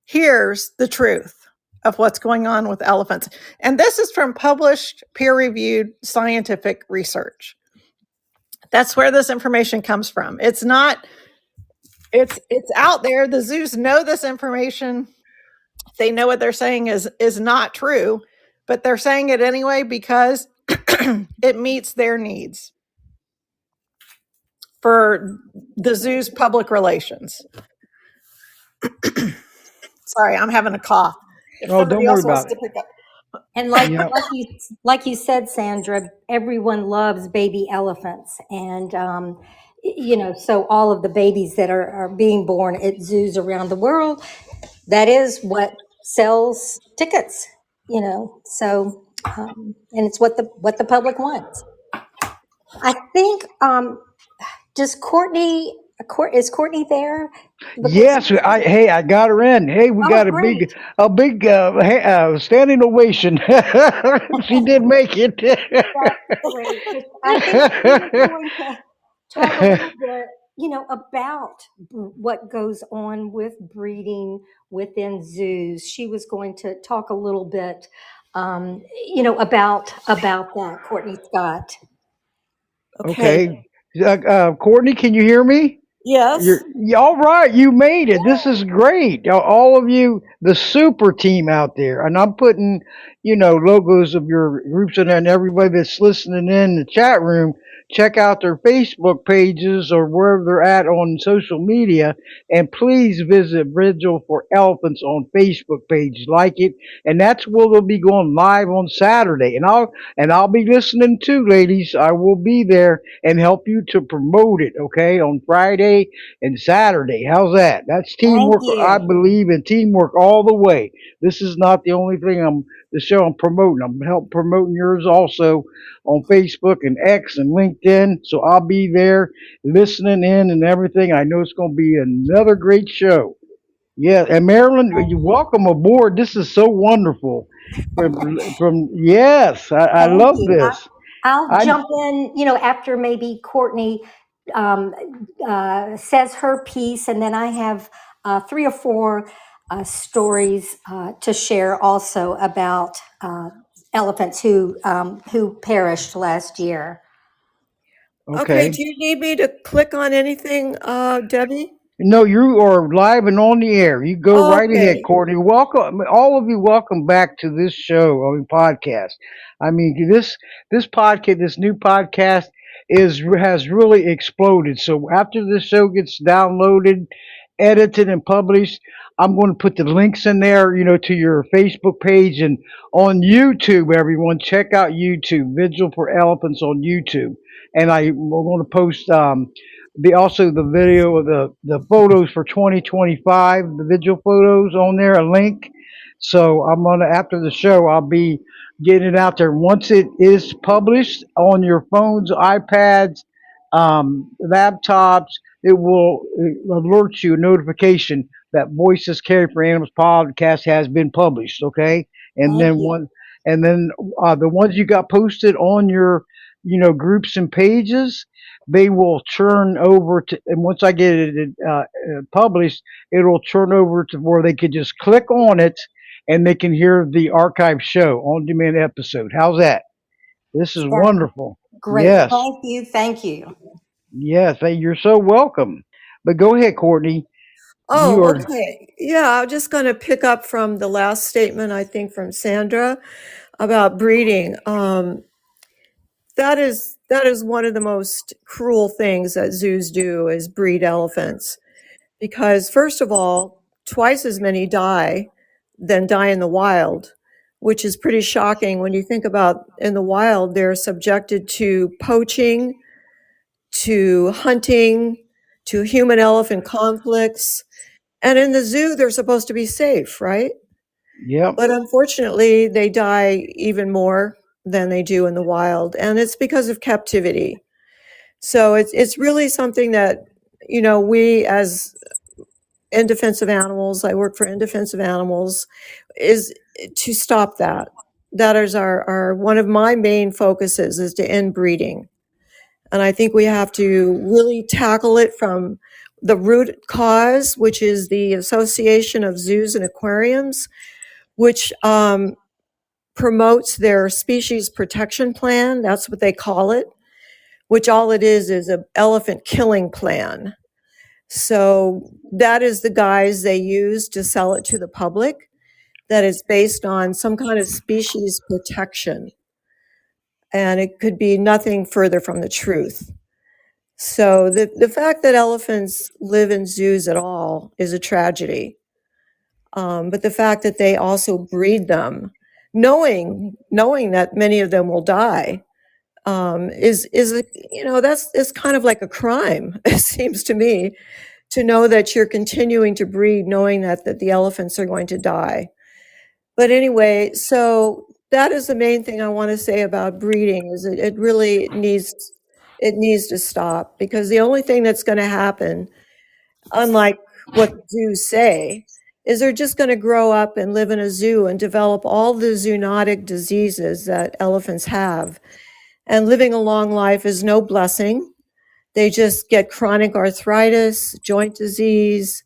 Speaker 3: hears the truth of what's going on with elephants. And this is from published peer-reviewed scientific research. That's where this information comes from. It's not, it's out there. The zoos know this information. They know what they're saying is not true, but they're saying it anyway because it meets their needs for the zoo's public relations. Sorry, I'm having a cough. If somebody else wants to pick up.
Speaker 4: And like you said, Sandra, everyone loves baby elephants. And, so all of the babies that are being born at zoos around the world, that is what sells tickets, so, and it's what the public wants. I think, is Courtney there?
Speaker 1: Yes, I got her in. Hey, we got
Speaker 4: Great.
Speaker 1: a big standing ovation. She did make it.
Speaker 4: That's great. I think we're going to talk a little bit, about what goes on with breeding within zoos. She was going to talk a little bit, about that, Courtney Scott.
Speaker 1: Okay. Courtney, can you hear me?
Speaker 3: Yes.
Speaker 1: All right. You made it. This is great. All of you, the super team out there. And I'm putting, logos of your groups in there, and everybody that's listening in the chat room. check out their Facebook pages or wherever they're at on social media. And please visit Vigil4Elephants on Facebook page, like it. And that's where they'll be going live on Saturday. And I'll be listening too, ladies. I will be there and help you to promote it, okay, on Friday and Saturday. How's that? That's
Speaker 4: Thank
Speaker 1: teamwork. I
Speaker 4: you.
Speaker 1: believe in teamwork all the way. This is not the only thing the show I'm promoting. I'm help promoting yours also on Facebook and X and LinkedIn. So I'll be there listening in and everything. I know it's going to be another great show. Yeah, and Marilyn, you welcome aboard. This is so wonderful. From yes, I
Speaker 4: Thank
Speaker 1: love
Speaker 4: you.
Speaker 1: this.
Speaker 4: I'll
Speaker 1: I
Speaker 4: jump in, after maybe Courtney um, says her piece, and then I have 3 or 4 stories to share also about elephants who perished last year.
Speaker 3: Okay,
Speaker 1: okay.
Speaker 3: do you need me to click on anything, Debbie?
Speaker 1: No, you are live and on the air. You go right ahead,
Speaker 3: Okay.
Speaker 1: Courtney. Welcome, all of you. Welcome back to this show, podcast. I mean, this podcast, this new podcast, has really exploded. So after this show gets downloaded, edited, and published, I'm going to put the links in there, to your Facebook page and on YouTube. Everyone, check out YouTube, Vigil4Elephants on YouTube, and we're going to post. Also the video of the photos for 2025, the Vigil photos on there, a link. So I'm gonna after the show, I'll be getting it out there. Once it is published on your phones, iPads, laptops, it will alert you a notification that Voices Carry for Animals podcast has been published. Okay, and
Speaker 4: Thank
Speaker 1: then
Speaker 4: you.
Speaker 1: the ones you got posted on your groups and pages, they will churn over to, and once I get it published, it'll churn over to where they could just click on it and they can hear the archive show on demand episode. How's that? This is
Speaker 4: That's
Speaker 1: wonderful.
Speaker 4: great.
Speaker 1: Yes.
Speaker 4: Thank you. Thank you.
Speaker 1: Yes. Hey, you're so welcome. But go ahead, Courtney. You
Speaker 3: Oh,
Speaker 1: are,
Speaker 3: okay. Yeah, I'm just going to pick up from the last statement, I think, from Sandra about breeding. That is one of the most cruel things that zoos do is breed elephants. Because first of all, twice as many die than die in the wild, which is pretty shocking when you think about in the wild, they're subjected to poaching, to hunting, to human elephant conflicts. And in the zoo, they're supposed to be safe, right?
Speaker 1: yep.
Speaker 3: But unfortunately, they die even more than they do in the wild. And it's because of captivity. So it's really something that, we as in defense of animals, I work for In Defense of Animals, is to stop that. That is our one of my main focuses is to end breeding. And I think we have to really tackle it from the root cause, which is the Association of Zoos and Aquariums, which promotes their species protection plan. That's what they call it, which all it is an elephant killing plan. So that is the guise they use to sell it to the public, that is based on some kind of species protection. And it could be nothing further from the truth. So the fact that elephants live in zoos at all is a tragedy. But the fact that they also breed them, knowing that many of them will die, is that's kind of like a crime. It seems to me, to know that you're continuing to breed, knowing that the elephants are going to die. But anyway, so that is the main thing I want to say about breeding is it really needs to stop, because the only thing that's going to happen, unlike what the zoos say, is they're just going to grow up and live in a zoo and develop all the zoonotic diseases that elephants have. And living a long life is no blessing. They just get chronic arthritis, joint disease,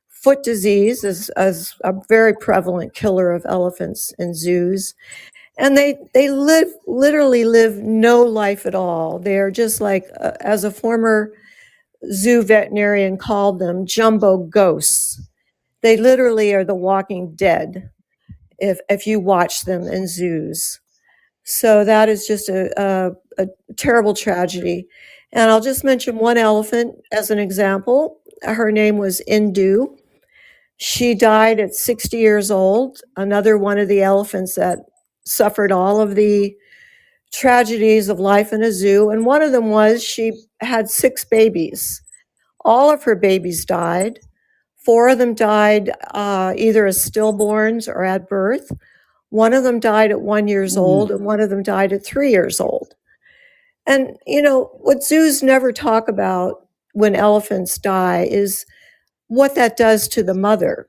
Speaker 3: foot disease is a very prevalent killer of elephants in zoos. And they literally live no life at all. They are just like, as a former zoo veterinarian called them, jumbo ghosts. They literally are the walking dead if you watch them in zoos.
Speaker 5: So that is just a terrible tragedy. And I'll just mention one elephant as an example. Her name was Indu. She died at 60 years old, another one of the elephants that suffered all of the tragedies of life in a zoo. And one of them was she had 6 babies. All of her babies died. 4 of them died either as stillborns or at birth. One of them died at 1 year old, and one of them died at 3 years old. And, you know, what zoos never talk about when elephants die is what that does to the mother.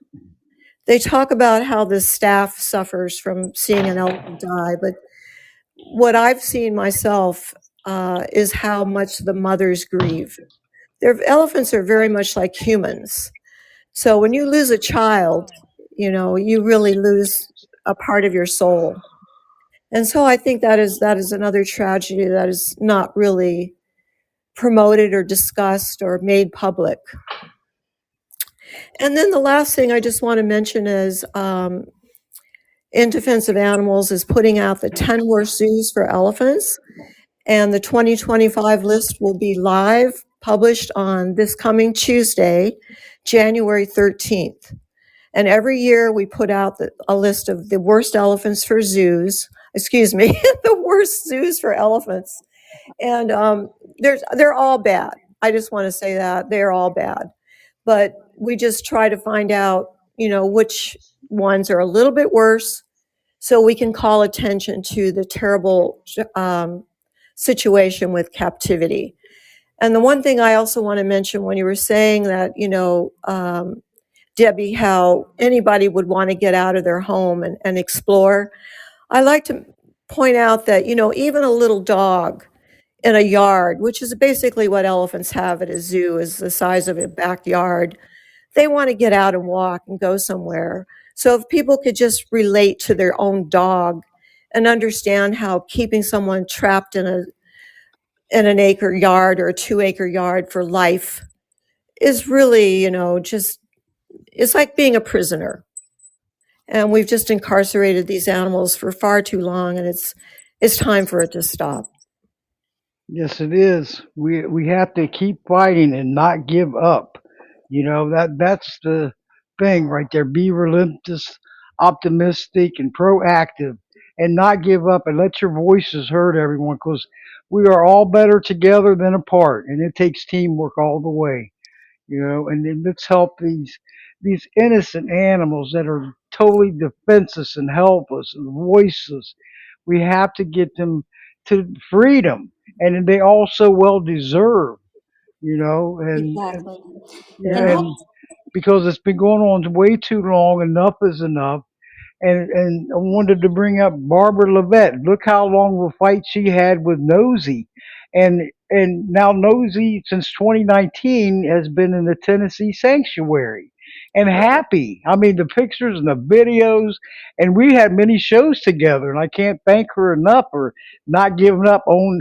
Speaker 5: They talk about how the staff suffers from seeing an elephant die, but what I've seen myself is how much the mothers grieve. Their elephants are very much like humans. So when you lose a child, you know, you really lose a part of your soul. And so I think that is another tragedy that is not really promoted or discussed or made public. And then the last thing I just want to mention is In Defense of Animals is putting out the 10 worst zoos for elephants. And the 2025 list will be live, published on this coming Tuesday, January 13th. And every year we put out a list of the worst elephants for zoos, the worst zoos for elephants. And they're all bad. I just want to say that they're all bad. But we just try to find out, you know, which ones are a little bit worse so we can call attention to the terrible situation with captivity. And the one thing I also want to mention when you were saying that, you know, Debbie, how anybody would want to get out of their home and explore. I like to point out that, you know, even a little dog in a yard, which is basically what elephants have at a zoo, is the size of a backyard. They want to get out and walk and go somewhere. So if people could just relate to their own dog and understand how keeping someone trapped in an acre yard or a 2-acre yard for life is really, you know, just, it's like being a prisoner. And we've just incarcerated these animals for far too long, and it's time for it to stop.
Speaker 1: Yes, it is. We have to keep fighting and not give up. You know, that's the thing right there. Be relentless, optimistic, and proactive, and not give up, and let your voices heard, everyone, because we are all better together than apart, and it takes teamwork all the way. You know, and then let's help these innocent animals that are totally defenseless and helpless and voiceless. We have to get them to freedom, and they also well deserve. You know, and
Speaker 4: Exactly.
Speaker 1: yeah,
Speaker 4: And
Speaker 5: Yeah.
Speaker 1: and because it's been going on way too long, enough is enough. And I wanted to bring up Barbara Levette. Look how long of a fight she had with Nosy, and now Nosy since 2019 has been in the Tennessee sanctuary and happy. I mean the pictures and the videos, and we had many shows together, and I can't thank her enough for not giving up on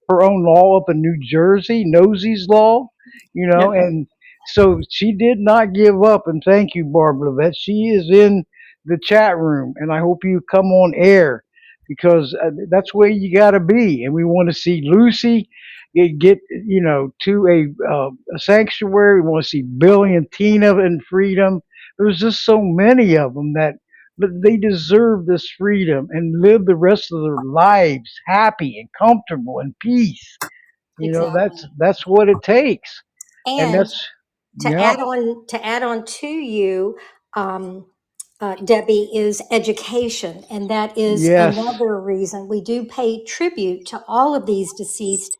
Speaker 1: her own law up in New Jersey, Nosy's law, you
Speaker 5: Yeah.
Speaker 1: know, and so she did not give up. And thank you, Barbara Levette. She is in the chat room, and I hope you come on air because that's where you got to be. And we want to see Lucy get you know to a sanctuary. We want to see Billy and Tina in freedom. There's just so many of them that but they deserve this freedom and live the rest of their lives happy and comfortable and peace. You know,
Speaker 4: exactly.
Speaker 1: that's what it takes, and
Speaker 4: And
Speaker 1: that's
Speaker 4: to
Speaker 1: yeah,
Speaker 4: add on to you, um, Debbie, is education, and that is
Speaker 1: yes,
Speaker 4: another reason we do pay tribute to all of these deceased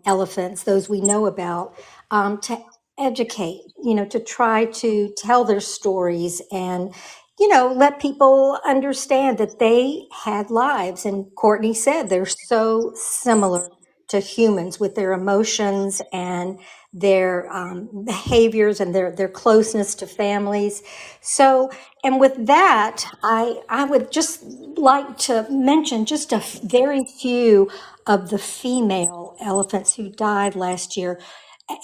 Speaker 4: elephants, those we know about, to educate, you know, to try to tell their stories and, you know, let people understand that they had lives. And Courtney said they're so similar to humans with their emotions and their behaviors and their closeness to families. So, and with that, I would just like to mention just very few of the female elephants who died last year.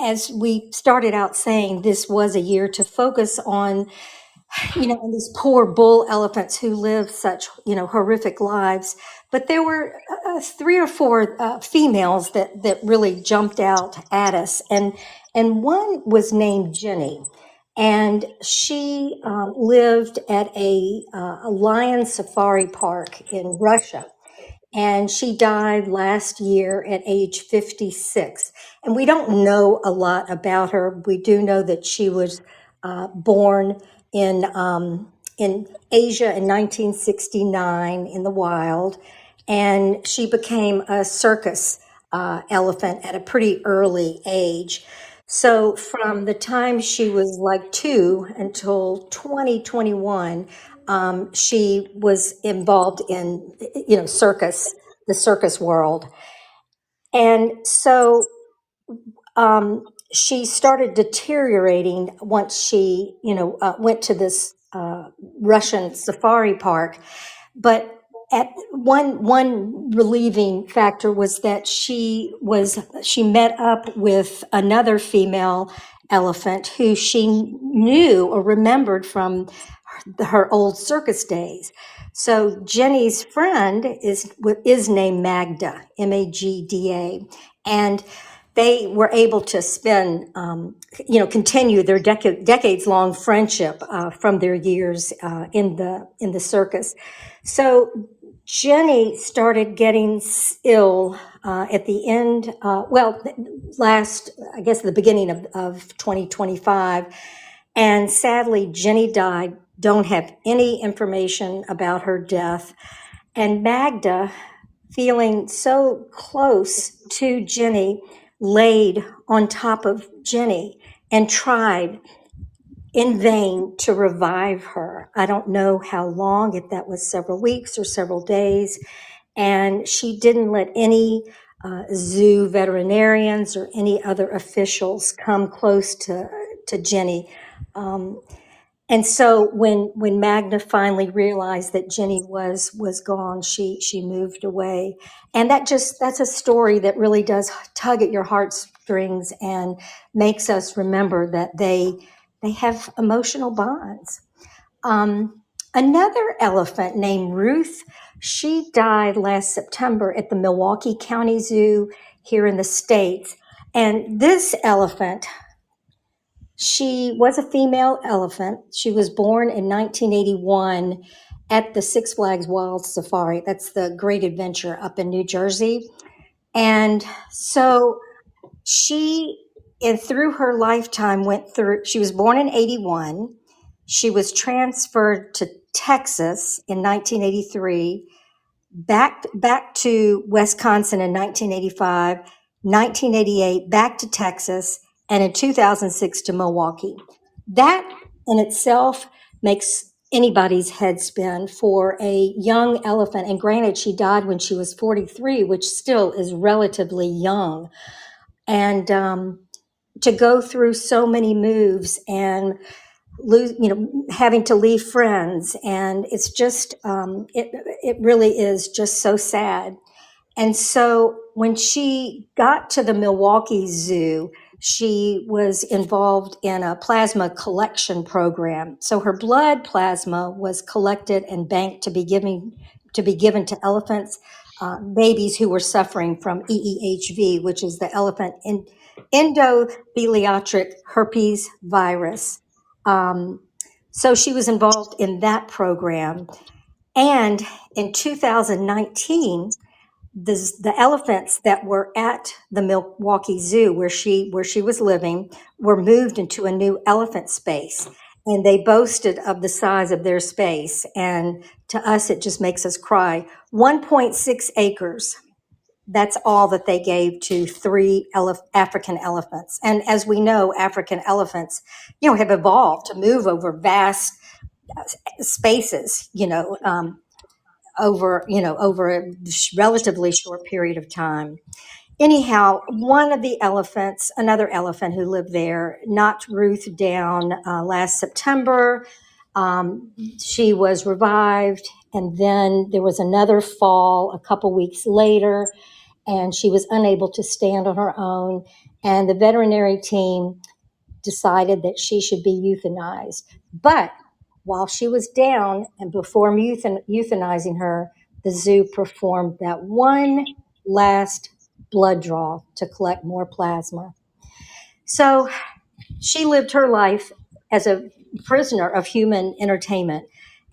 Speaker 4: As we started out saying, this was a year to focus on and these poor bull elephants who live such, horrific lives. But there were three or four females that really jumped out at us. And one was named Jenny. And she lived at a lion safari park in Russia. And she died last year at age 56. And we don't know a lot about her. We do know that she was born in Asia in 1969 in the wild, and she became a circus elephant at a pretty early age. So from the time she was like 2 until 2021, she was involved in, circus, the circus world. And so she started deteriorating once she, went to this Russian safari park. But at one relieving factor was that she met up with another female elephant who she knew or remembered from her old circus days. So Jenny's friend is named Magda, Magda, and they were able to spend, continue their decades long friendship from their years in the circus. So Jenny started getting ill at the end, I guess the beginning of 2025. And sadly, Jenny died. Don't have any information about her death. And Magda, feeling so close to Jenny, laid on top of Jenny and tried in vain to revive her. I don't know how long, if that was several weeks or several days. And she didn't let any zoo veterinarians or any other officials come close to Jenny. And so when Magna finally realized that Jenny was gone, she moved away. And that's a story that really does tug at your heartstrings and makes us remember that they have emotional bonds. Another elephant named Ruth, she died last September at the Milwaukee County Zoo here in the States. And this elephant, she was a female elephant. She was born in 1981 at the Six Flags Wild Safari. That's the Great Adventure up in New Jersey. And so and through her lifetime, she was born in 81. She was transferred to Texas in 1983, back to Wisconsin in 1985, 1988, back to Texas, and in 2006 to Milwaukee. That in itself makes anybody's head spin for a young elephant. And granted, she died when she was 43, which still is relatively young. And to go through so many moves and lose, having to leave friends, and it's just it really is just so sad. And so when she got to the Milwaukee Zoo, she was involved in a plasma collection program. So her blood plasma was collected and banked to be given to elephants, babies who were suffering from EEHV, which is the elephant endotheliatric herpes virus. So she was involved in that program. And in 2019, the elephants that were at the Milwaukee Zoo where she was living were moved into a new elephant space, and they boasted of the size of their space. And to us, it just makes us cry. 1.6 acres. That's all that they gave to 3 African elephants. And as we know, African elephants, have evolved to move over vast spaces, over a relatively short period of time. Anyhow, one of the elephants, another elephant who lived there, knocked Ruth down last September. She was revived, and then there was another fall a couple weeks later, and she was unable to stand on her own. And the veterinary team decided that she should be euthanized. But while she was down and before euthanizing her, the zoo performed that one last blood draw to collect more plasma. So she lived her life as a prisoner of human entertainment.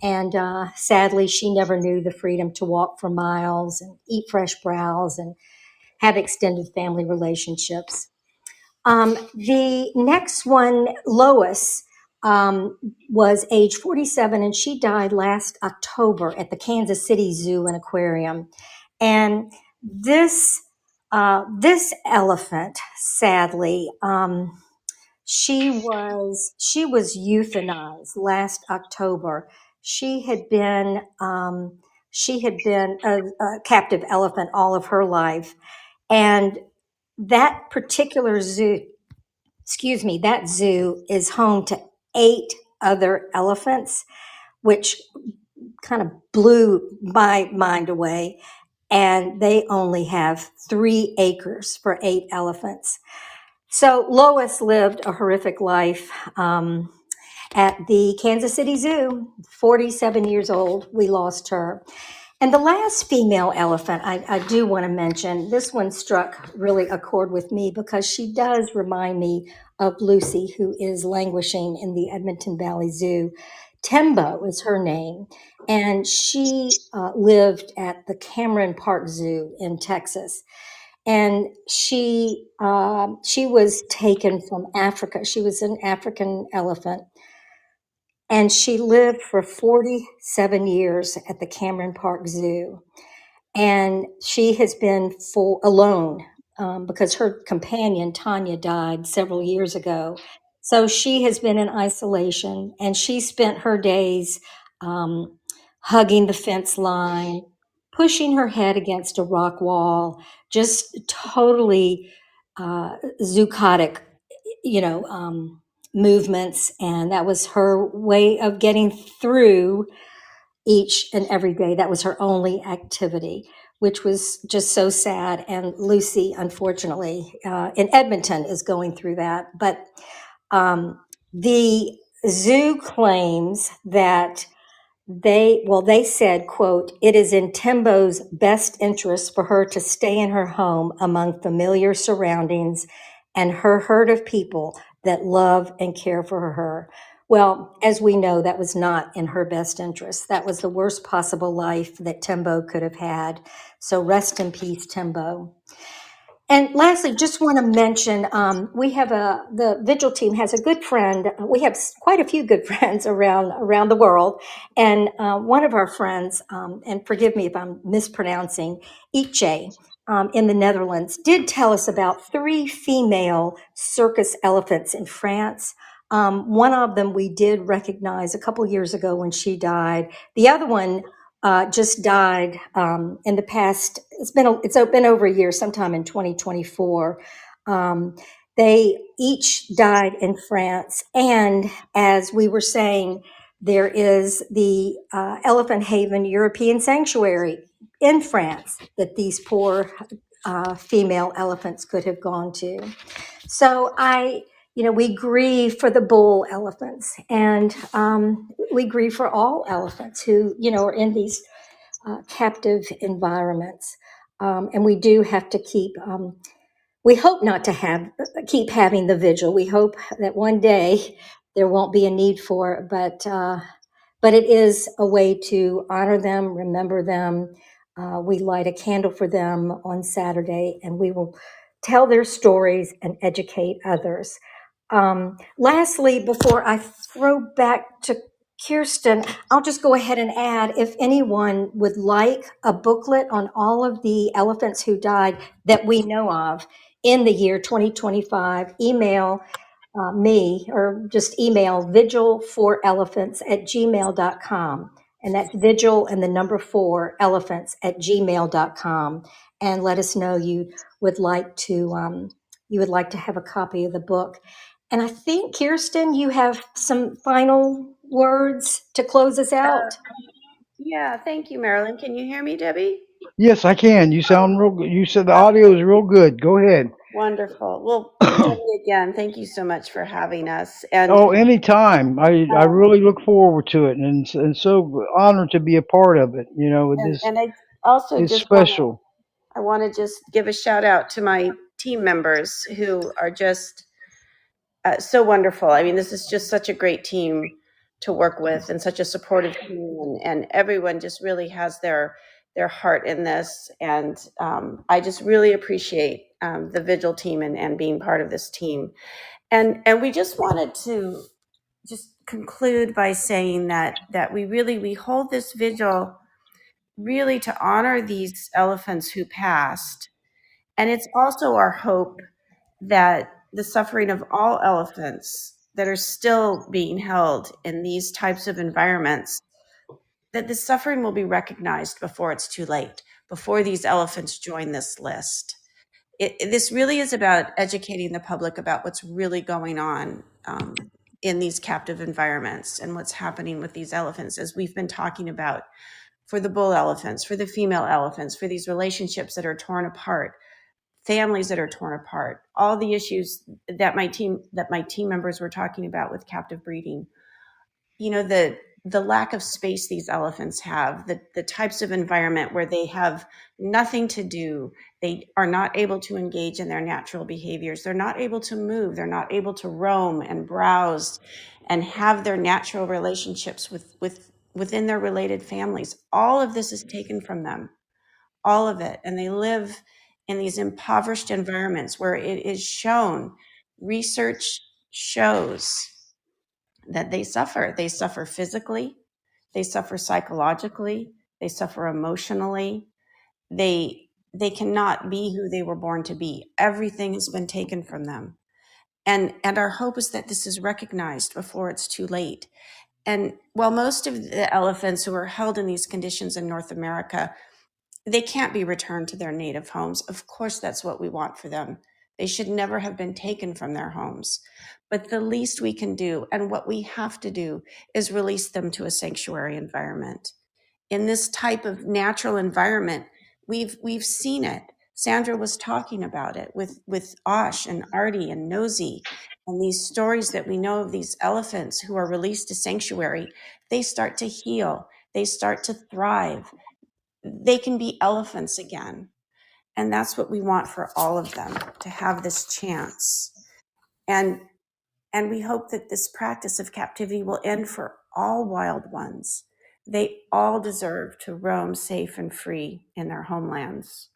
Speaker 4: And sadly, she never knew the freedom to walk for miles and eat fresh browse and have extended family relationships. The next one, Lois, was age 47, and she died last October at the Kansas City Zoo and Aquarium. And this elephant, sadly, she was euthanized last October. She had been a captive elephant all of her life, and that particular zoo, that zoo is home to 8 other elephants, which kind of blew my mind away. And they only have 3 acres for 8 elephants. So Lois lived a horrific life at the Kansas City Zoo, 47 years old. We lost her. And the last female elephant I do want to mention, this one struck really a chord with me because she does remind me of Lucy, who is languishing in the Edmonton Valley Zoo. Tembo is her name, and she lived at the Cameron Park Zoo in Texas. And she was taken from Africa. She was an African elephant, and she lived for 47 years at the Cameron Park Zoo. And she has been alone because her companion Tanya died several years ago. So she has been in isolation, and she spent her days um, hugging the fence line, pushing her head against a rock wall, just totally zoochotic, movements. And that was her way of getting through each and every day. That was her only activity, which was just so sad. And Lucy, unfortunately, in Edmonton is going through that. But the zoo claims that they said, quote, "It is in Timbo's best interest for her to stay in her home among familiar surroundings and her herd of people that love and care for her." Well, as we know, that was not in her best interest. That was the worst possible life that Timbo could have had. So rest in peace, Timbo. And lastly, just want to mention, we have the Vigil team has a good friend. We have quite a few good friends around the world. And one of our friends, and forgive me if I'm mispronouncing, Iche, in the Netherlands, did tell us about 3 female circus elephants in France. One of them we did recognize a couple years ago when she died. The other one just died in the past. It's been over a year, sometime in 2024. They each died in France, and as we were saying, there is the Elephant Haven European Sanctuary in France that these poor female elephants could have gone to. So we grieve for the bull elephants, and we grieve for all elephants who, are in these captive environments. And we do have to we hope not to keep having the vigil. We hope that one day there won't be a need for it, but it is a way to honor them, remember them. We light a candle for them on Saturday, and we will tell their stories and educate others. Lastly, before I throw back to Kirsten, I'll just go ahead and add, if anyone would like a booklet on all of the elephants who died that we know of in the year 2025, email me, or just email vigil4elephants@gmail.com. And that's vigil and the number 4elephants@gmail.com. And let us know you would like to have a copy of the book. And I think, Kirsten, you have some final words to close us out.
Speaker 2: Yeah, thank you, Marilyn. Can you hear me, Debbie?
Speaker 1: Yes, I can. You sound real good. You said the audio is real good. Go ahead.
Speaker 2: Wonderful. Well, Debbie, again, thank you so much for having us. And
Speaker 1: Oh, anytime. I
Speaker 2: um,
Speaker 1: really look forward to it, and so honored to be a part of it.
Speaker 2: and I also
Speaker 1: It's
Speaker 2: just want to
Speaker 1: special.
Speaker 2: I want to just give a shout out to my team members who are just so wonderful. I mean, this is just such a great team to work with, and such a supportive team, and everyone just really has their heart in this. And I just really appreciate the Vigil team, and being part of this team. And we just wanted to just conclude by saying that we hold this vigil really to honor these elephants who passed. And it's also our hope that the suffering of all elephants that are still being held in these types of environments, that the suffering will be recognized before it's too late, before these elephants join this list. This really is about educating the public about what's really going on in these captive environments, and what's happening with these elephants, as we've been talking about, for the bull elephants, for the female elephants, for these relationships that are torn apart, families that are torn apart, all the issues that my team members were talking about with captive breeding. The lack of space these elephants have, the types of environment where they have nothing to do, they are not able to engage in their natural behaviors, they're not able to move, they're not able to roam and browse and have their natural relationships within their related families. All of this is taken from them, all of it, and they live in these impoverished environments where it is shown, research shows, that they suffer. They suffer physically, they suffer psychologically, they suffer emotionally. They cannot be who they were born to be. Everything has been taken from them. And our hope is that this is recognized before it's too late. And while most of the elephants who are held in these conditions in North America, they can't be returned to their native homes. Of course, that's what we want for them. They should never have been taken from their homes. But the least we can do, and what we have to do, is release them to a sanctuary environment. In this type of natural environment, we've seen it. Sandra was talking about it with Osh and Artie and Nosy, and these stories that we know of these elephants who are released to sanctuary. They start to heal. They start to thrive. They can be elephants again. And that's what we want for all of them, to have this chance. And we hope that this practice of captivity will end for all wild ones. They all deserve to roam safe and free in their homelands.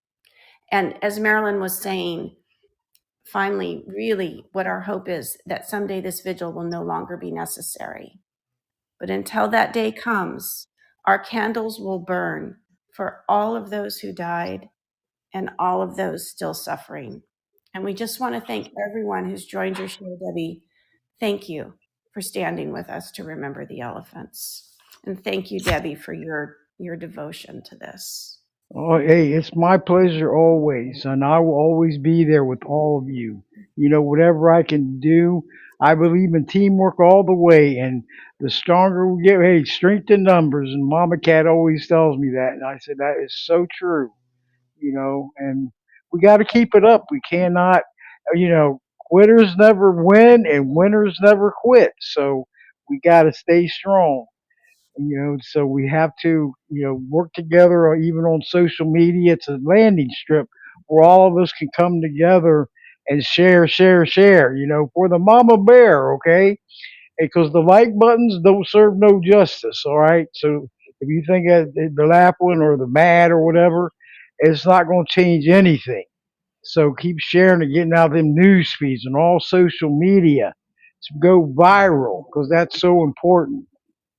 Speaker 2: And as Marilyn was saying, finally, really what our hope is, that someday this vigil will no longer be necessary. But until that day comes, our candles will burn for all of those who died and all of those still suffering. And we just want to thank everyone who's joined your show, Debbie. Thank you for standing with us to remember the elephants. And thank you, Debbie, for your devotion to this.
Speaker 1: Oh, hey, it's my pleasure always, and I will always be there with all of you. Whatever I can do, I believe in teamwork all the way, and the stronger we get, hey, strength in numbers. And Mama Cat always tells me that, and I said that is so true. And we got to keep it up. We cannot, you know, quitters never win, and winners never quit. So we got to stay strong. So we have to, work together, or even on social media. It's a landing strip where all of us can come together and share, share, share, for the mama bear, okay? Because the like buttons don't serve no justice, all right? So if you think that the laughing or the mad or whatever, it's not going to change anything. So keep sharing and getting out them news feeds and all social media to go viral, because that's so important.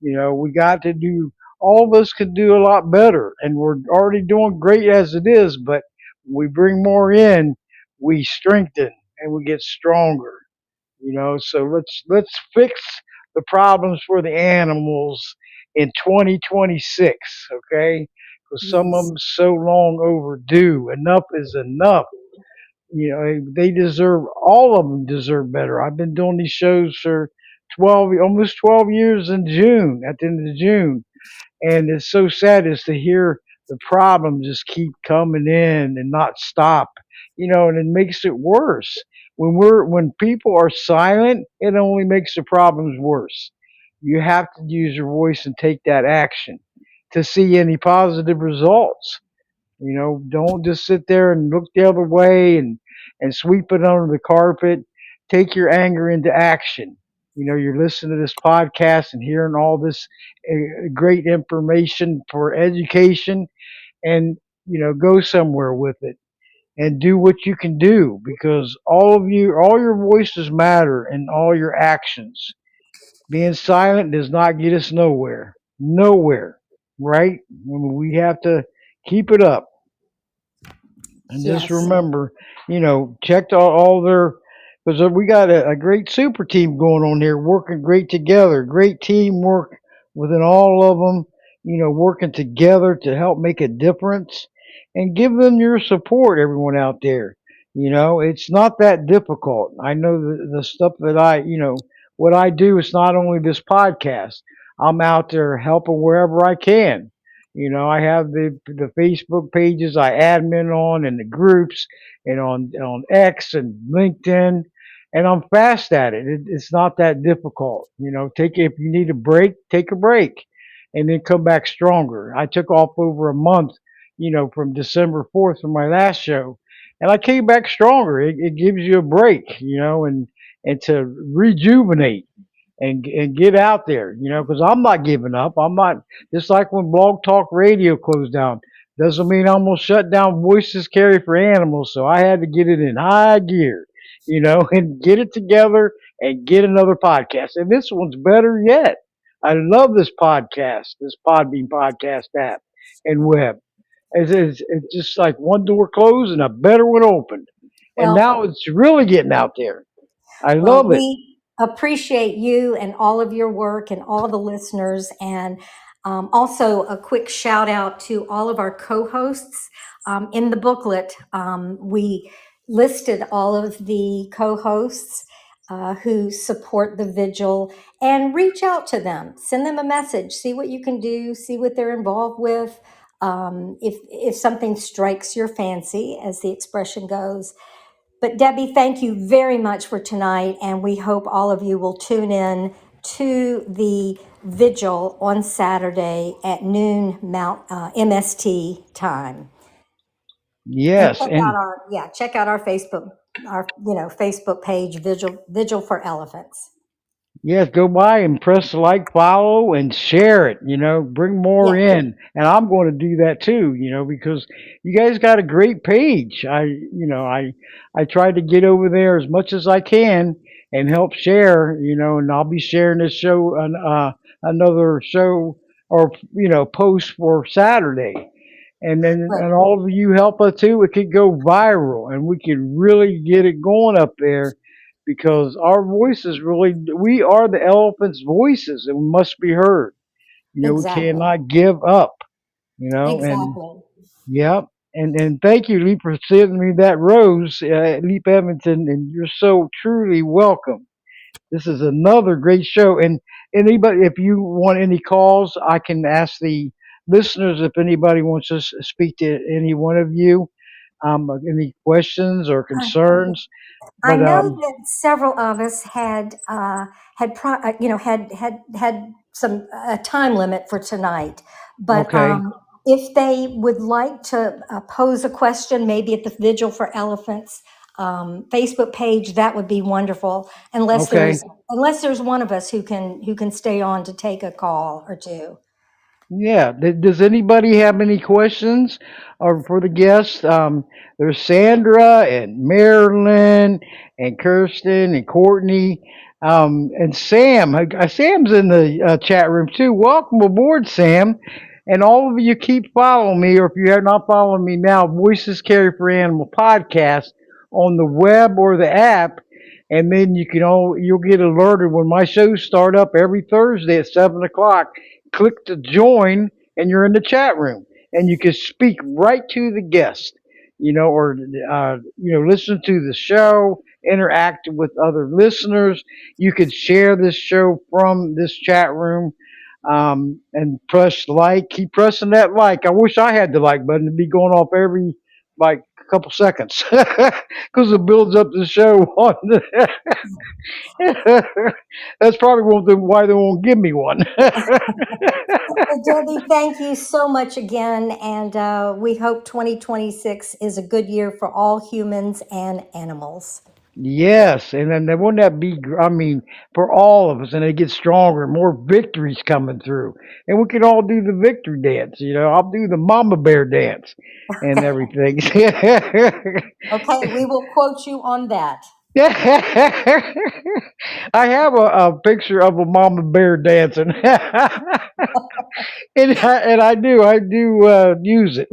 Speaker 1: We got to do, all of us could do a lot better, and we're already doing great as it is, but when we bring more in, we strengthen and we get stronger. So let's fix the problems for the animals in 2026, okay? Because some of
Speaker 2: Yes.
Speaker 1: them so long overdue. Enough is enough. They deserve, all of them deserve better. I've been doing these shows for 12, almost 12 years in June, at the end of June. And it's so sad is to hear the problem just keep coming in and not stop. and it makes it worse. When people are silent, it only makes the problems worse. You have to use your voice and take that action to see any positive results. Don't just sit there and look the other way and sweep it under the carpet. Take your anger into action. You're listening to this podcast and hearing all this great information for education, and go somewhere with it and do what you can do, because all your voices matter and all your actions. Being silent does not get us nowhere. Nowhere. Right? We have to keep it up. And just
Speaker 4: Yes.
Speaker 1: remember, check all their, because we got a great super team going on here, working great together, great teamwork within all of them, working together to help make a difference, and give them your support, everyone out there. It's not that difficult. I know the stuff that what I do is not only this podcast. I'm out there helping wherever I can. I have the Facebook pages I admin on, and the groups, and on X and LinkedIn, and I'm fast at it. It's not that difficult. If you need a break, take a break, and then come back stronger. I took off over a month, from December 4th from my last show, and I came back stronger. It gives you a break, and to rejuvenate and get out there, because I'm not giving up. I'm not, just like when Blog Talk Radio closed down. Doesn't mean I'm gonna shut down Voices Carry for Animals. So I had to get it in high gear, and get it together and get another podcast. And this one's better yet. I love this podcast, this Podbean podcast app and web. It's just like one door closed and a better one opened. And
Speaker 4: Well,
Speaker 1: now it's really getting out there. I
Speaker 4: Well,
Speaker 1: love it.
Speaker 4: we appreciate you and all of your work and all the listeners. And also, a quick shout out to all of our co hosts. In the booklet, we listed all of the co hosts who support the vigil, and reach out to them, send them a message, see what you can do, see what they're involved with. If something strikes your fancy, as the expression goes. But Debbie, thank you very much for tonight, and we hope all of you will tune in to the vigil on Saturday at noon MST time. And
Speaker 1: Yes. And
Speaker 4: check out our Facebook page, Vigil for Elephants.
Speaker 1: yes, go by and press like, follow, and share it. Bring more
Speaker 4: Yeah,
Speaker 1: in, and I'm going to do that too. Because you guys got a great page. I try to get over there as much as I can and help share. And I'll be sharing this show on another show, or post for Saturday.
Speaker 4: great.
Speaker 1: And all of you help us too. It could go viral, and we can really get it going up there, because our voices really, we are the elephants' voices, and we must be heard. We
Speaker 4: Exactly.
Speaker 1: cannot give up. And
Speaker 4: Exactly.
Speaker 1: yep. And thank you, Lee, for sending me that rose, Leap Edmonton, and you're so truly welcome. This is another great show. And anybody, if you want any calls, I can ask the listeners if anybody wants to speak to any one of you, any questions or concerns.
Speaker 4: I
Speaker 1: But
Speaker 4: know that several of us had some time limit for tonight, but
Speaker 1: okay,
Speaker 4: if they would like to pose a question, maybe at the Vigil for Elephants Facebook page, that would be wonderful.
Speaker 1: okay.
Speaker 4: Unless there's one of us who can stay on to take a call or two.
Speaker 1: Yeah. Does anybody have any questions or for the guests? There's Sandra and Marilyn and Kirsten and Courtney, and Sam. Sam's in the chat room too. Welcome aboard, Sam. And all of you keep following me, or if you are not following me now, Voices Carry for Animal podcast on the web or the app. And then you'll get alerted when my shows start up every Thursday at 7 o'clock. Click to join, and you're in the chat room, and you can speak right to the guest, or listen to the show, interact with other listeners. You could share this show from this chat room, and press like. Keep pressing that like. I wish I had the like button to be going off every like couple seconds because it builds up the show. That's probably why they won't give me one.
Speaker 4: Well, Debbie, thank you so much again, and we hope 2026 is a good year for all humans and animals.
Speaker 1: Yes, and then wouldn't that be? I mean, for all of us, and it gets stronger, more victories coming through, and we can all do the victory dance. I'll do the mama bear dance and everything.
Speaker 4: Okay, we will quote you on that.
Speaker 1: I have a picture of a mama bear dancing, and I do use it.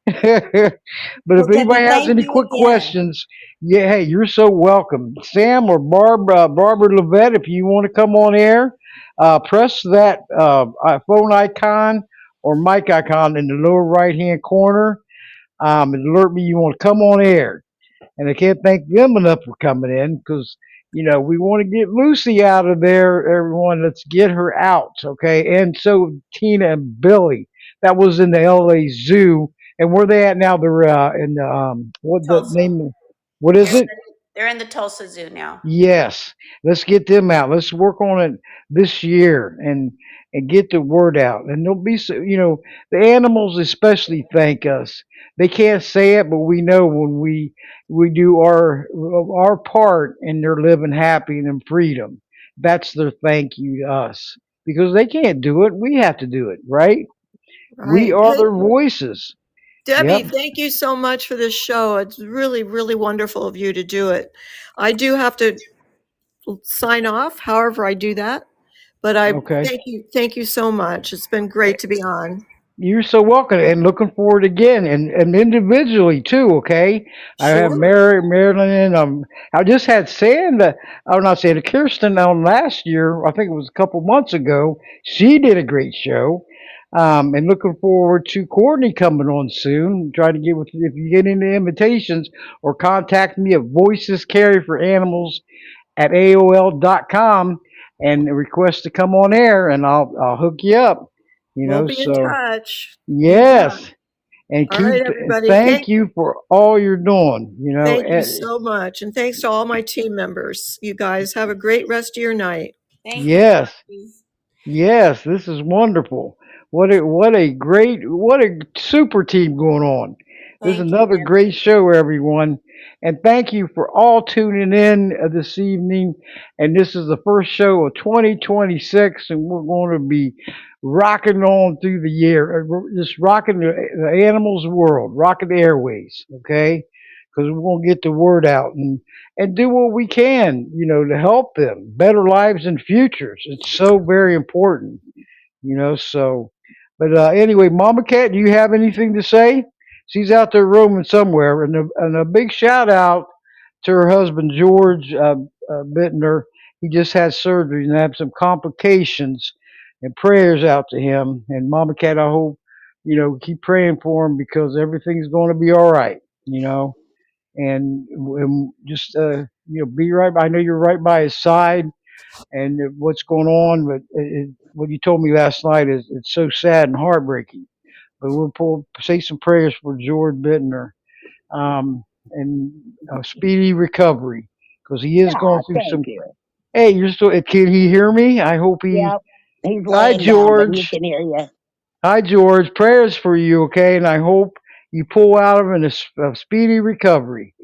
Speaker 1: But if
Speaker 4: Well,
Speaker 1: anybody
Speaker 4: Debbie,
Speaker 1: has
Speaker 4: thank
Speaker 1: any
Speaker 4: you
Speaker 1: quick
Speaker 4: again.
Speaker 1: questions, yeah, hey, you're so welcome. Sam or Barbara Levette, if you want to come on air, press that phone icon or mic icon in the lower right hand corner. And alert me you want to come on air. And I can't thank them enough for coming in because we want to get Lucy out of there. Everyone, let's get her out, okay? And so Tina and Billy, that was in the L.A. Zoo, and where they at now? They're in the what the
Speaker 2: Tulsa.
Speaker 1: name? What is it?
Speaker 2: They're in the Tulsa Zoo now.
Speaker 1: Yes, let's get them out. Let's work on it this year and get the word out. And there'll be the animals especially thank us. They can't say it, but we know when we do our part and they're living happy and in freedom. That's their thank you to us because they can't do it. We have to do it, right? We
Speaker 5: Right.
Speaker 1: are
Speaker 5: Hey,
Speaker 1: their voices.
Speaker 5: Debbie,
Speaker 1: Yep.
Speaker 5: thank you so much for this show. It's really, really wonderful of you to do it. I do have to sign off, however I do that. But I
Speaker 1: Okay.
Speaker 5: thank you so much. It's been great to be on.
Speaker 1: You're so welcome, and looking forward again, and individually too. Okay, I have
Speaker 5: Sure.
Speaker 1: Marilyn. I just had Sandra. I'm not Sandra. Kirsten on last year. I think it was a couple months ago. She did a great show. And looking forward to Courtney coming on soon. Try to get with you if you get any invitations or contact me at Voices Carry for Animals at AOL.com and request to come on air, and I'll hook you up.
Speaker 5: We'll be in
Speaker 1: So.
Speaker 5: touch. You bet.
Speaker 1: Yes, and
Speaker 5: All right,
Speaker 1: keep
Speaker 5: everybody.
Speaker 1: thank you for all you're doing.
Speaker 5: Thank you so much. And thanks to all my team members. You guys have a great rest of your night.
Speaker 2: Thank you.
Speaker 1: Yes, yes, this is wonderful. What a super team going on. This is
Speaker 2: Thank you,
Speaker 1: another great
Speaker 2: Debbie.
Speaker 1: show, everyone. And thank you for all tuning in this evening. And this is the first show of 2026, and we're going to be rocking on through the year. We're just rocking the animals world, rocking the airways, okay? Because we're going to get the word out and do what we can, to help them better lives and futures. It's so very important, so. But anyway, Mama Cat, do you have anything to say? She's out there roaming somewhere, and a big shout out to her husband George Bittner. He just had surgery and had some complications, and prayers out to him. And Mama Cat, I hope keep praying for him because everything's going to be all right. And just be right. I know you're right by his side, and what's going on. But what you told me last night is it's so sad and heartbreaking. But say some prayers for George Bittner, and a speedy recovery because he is
Speaker 6: Ah,
Speaker 1: going through
Speaker 6: thank
Speaker 1: some.
Speaker 6: you.
Speaker 1: Hey, you're still. Can he hear me? I hope he.
Speaker 6: Yep. He's
Speaker 1: Hi,
Speaker 6: laying down, but he
Speaker 1: George.
Speaker 6: can hear you.
Speaker 1: Hi, George. Prayers for you, okay? And I hope you pull out of a speedy recovery.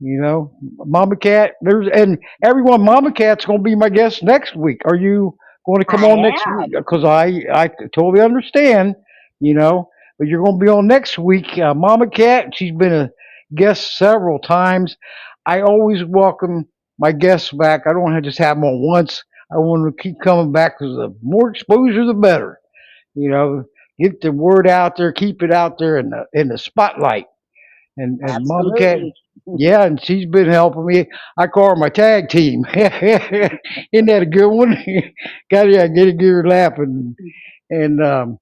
Speaker 1: Mama Cat. And everyone. Mama Cat's going to be my guest next week. Are you going to come
Speaker 6: I
Speaker 1: on next week?
Speaker 6: am.
Speaker 1: Because I totally understand. You know, but you're going to be on next week. Mama Cat. She's been a guest several times. I always welcome my guests back. I don't want to just have them on once. I want to keep coming back because the more exposure, the better. You know, get the word out there, keep it out there in the spotlight. And Mama Cat,
Speaker 6: Absolutely.
Speaker 1: yeah, and she's been helping me. I call her my tag team. Isn't that a good one? Get a good laughing. And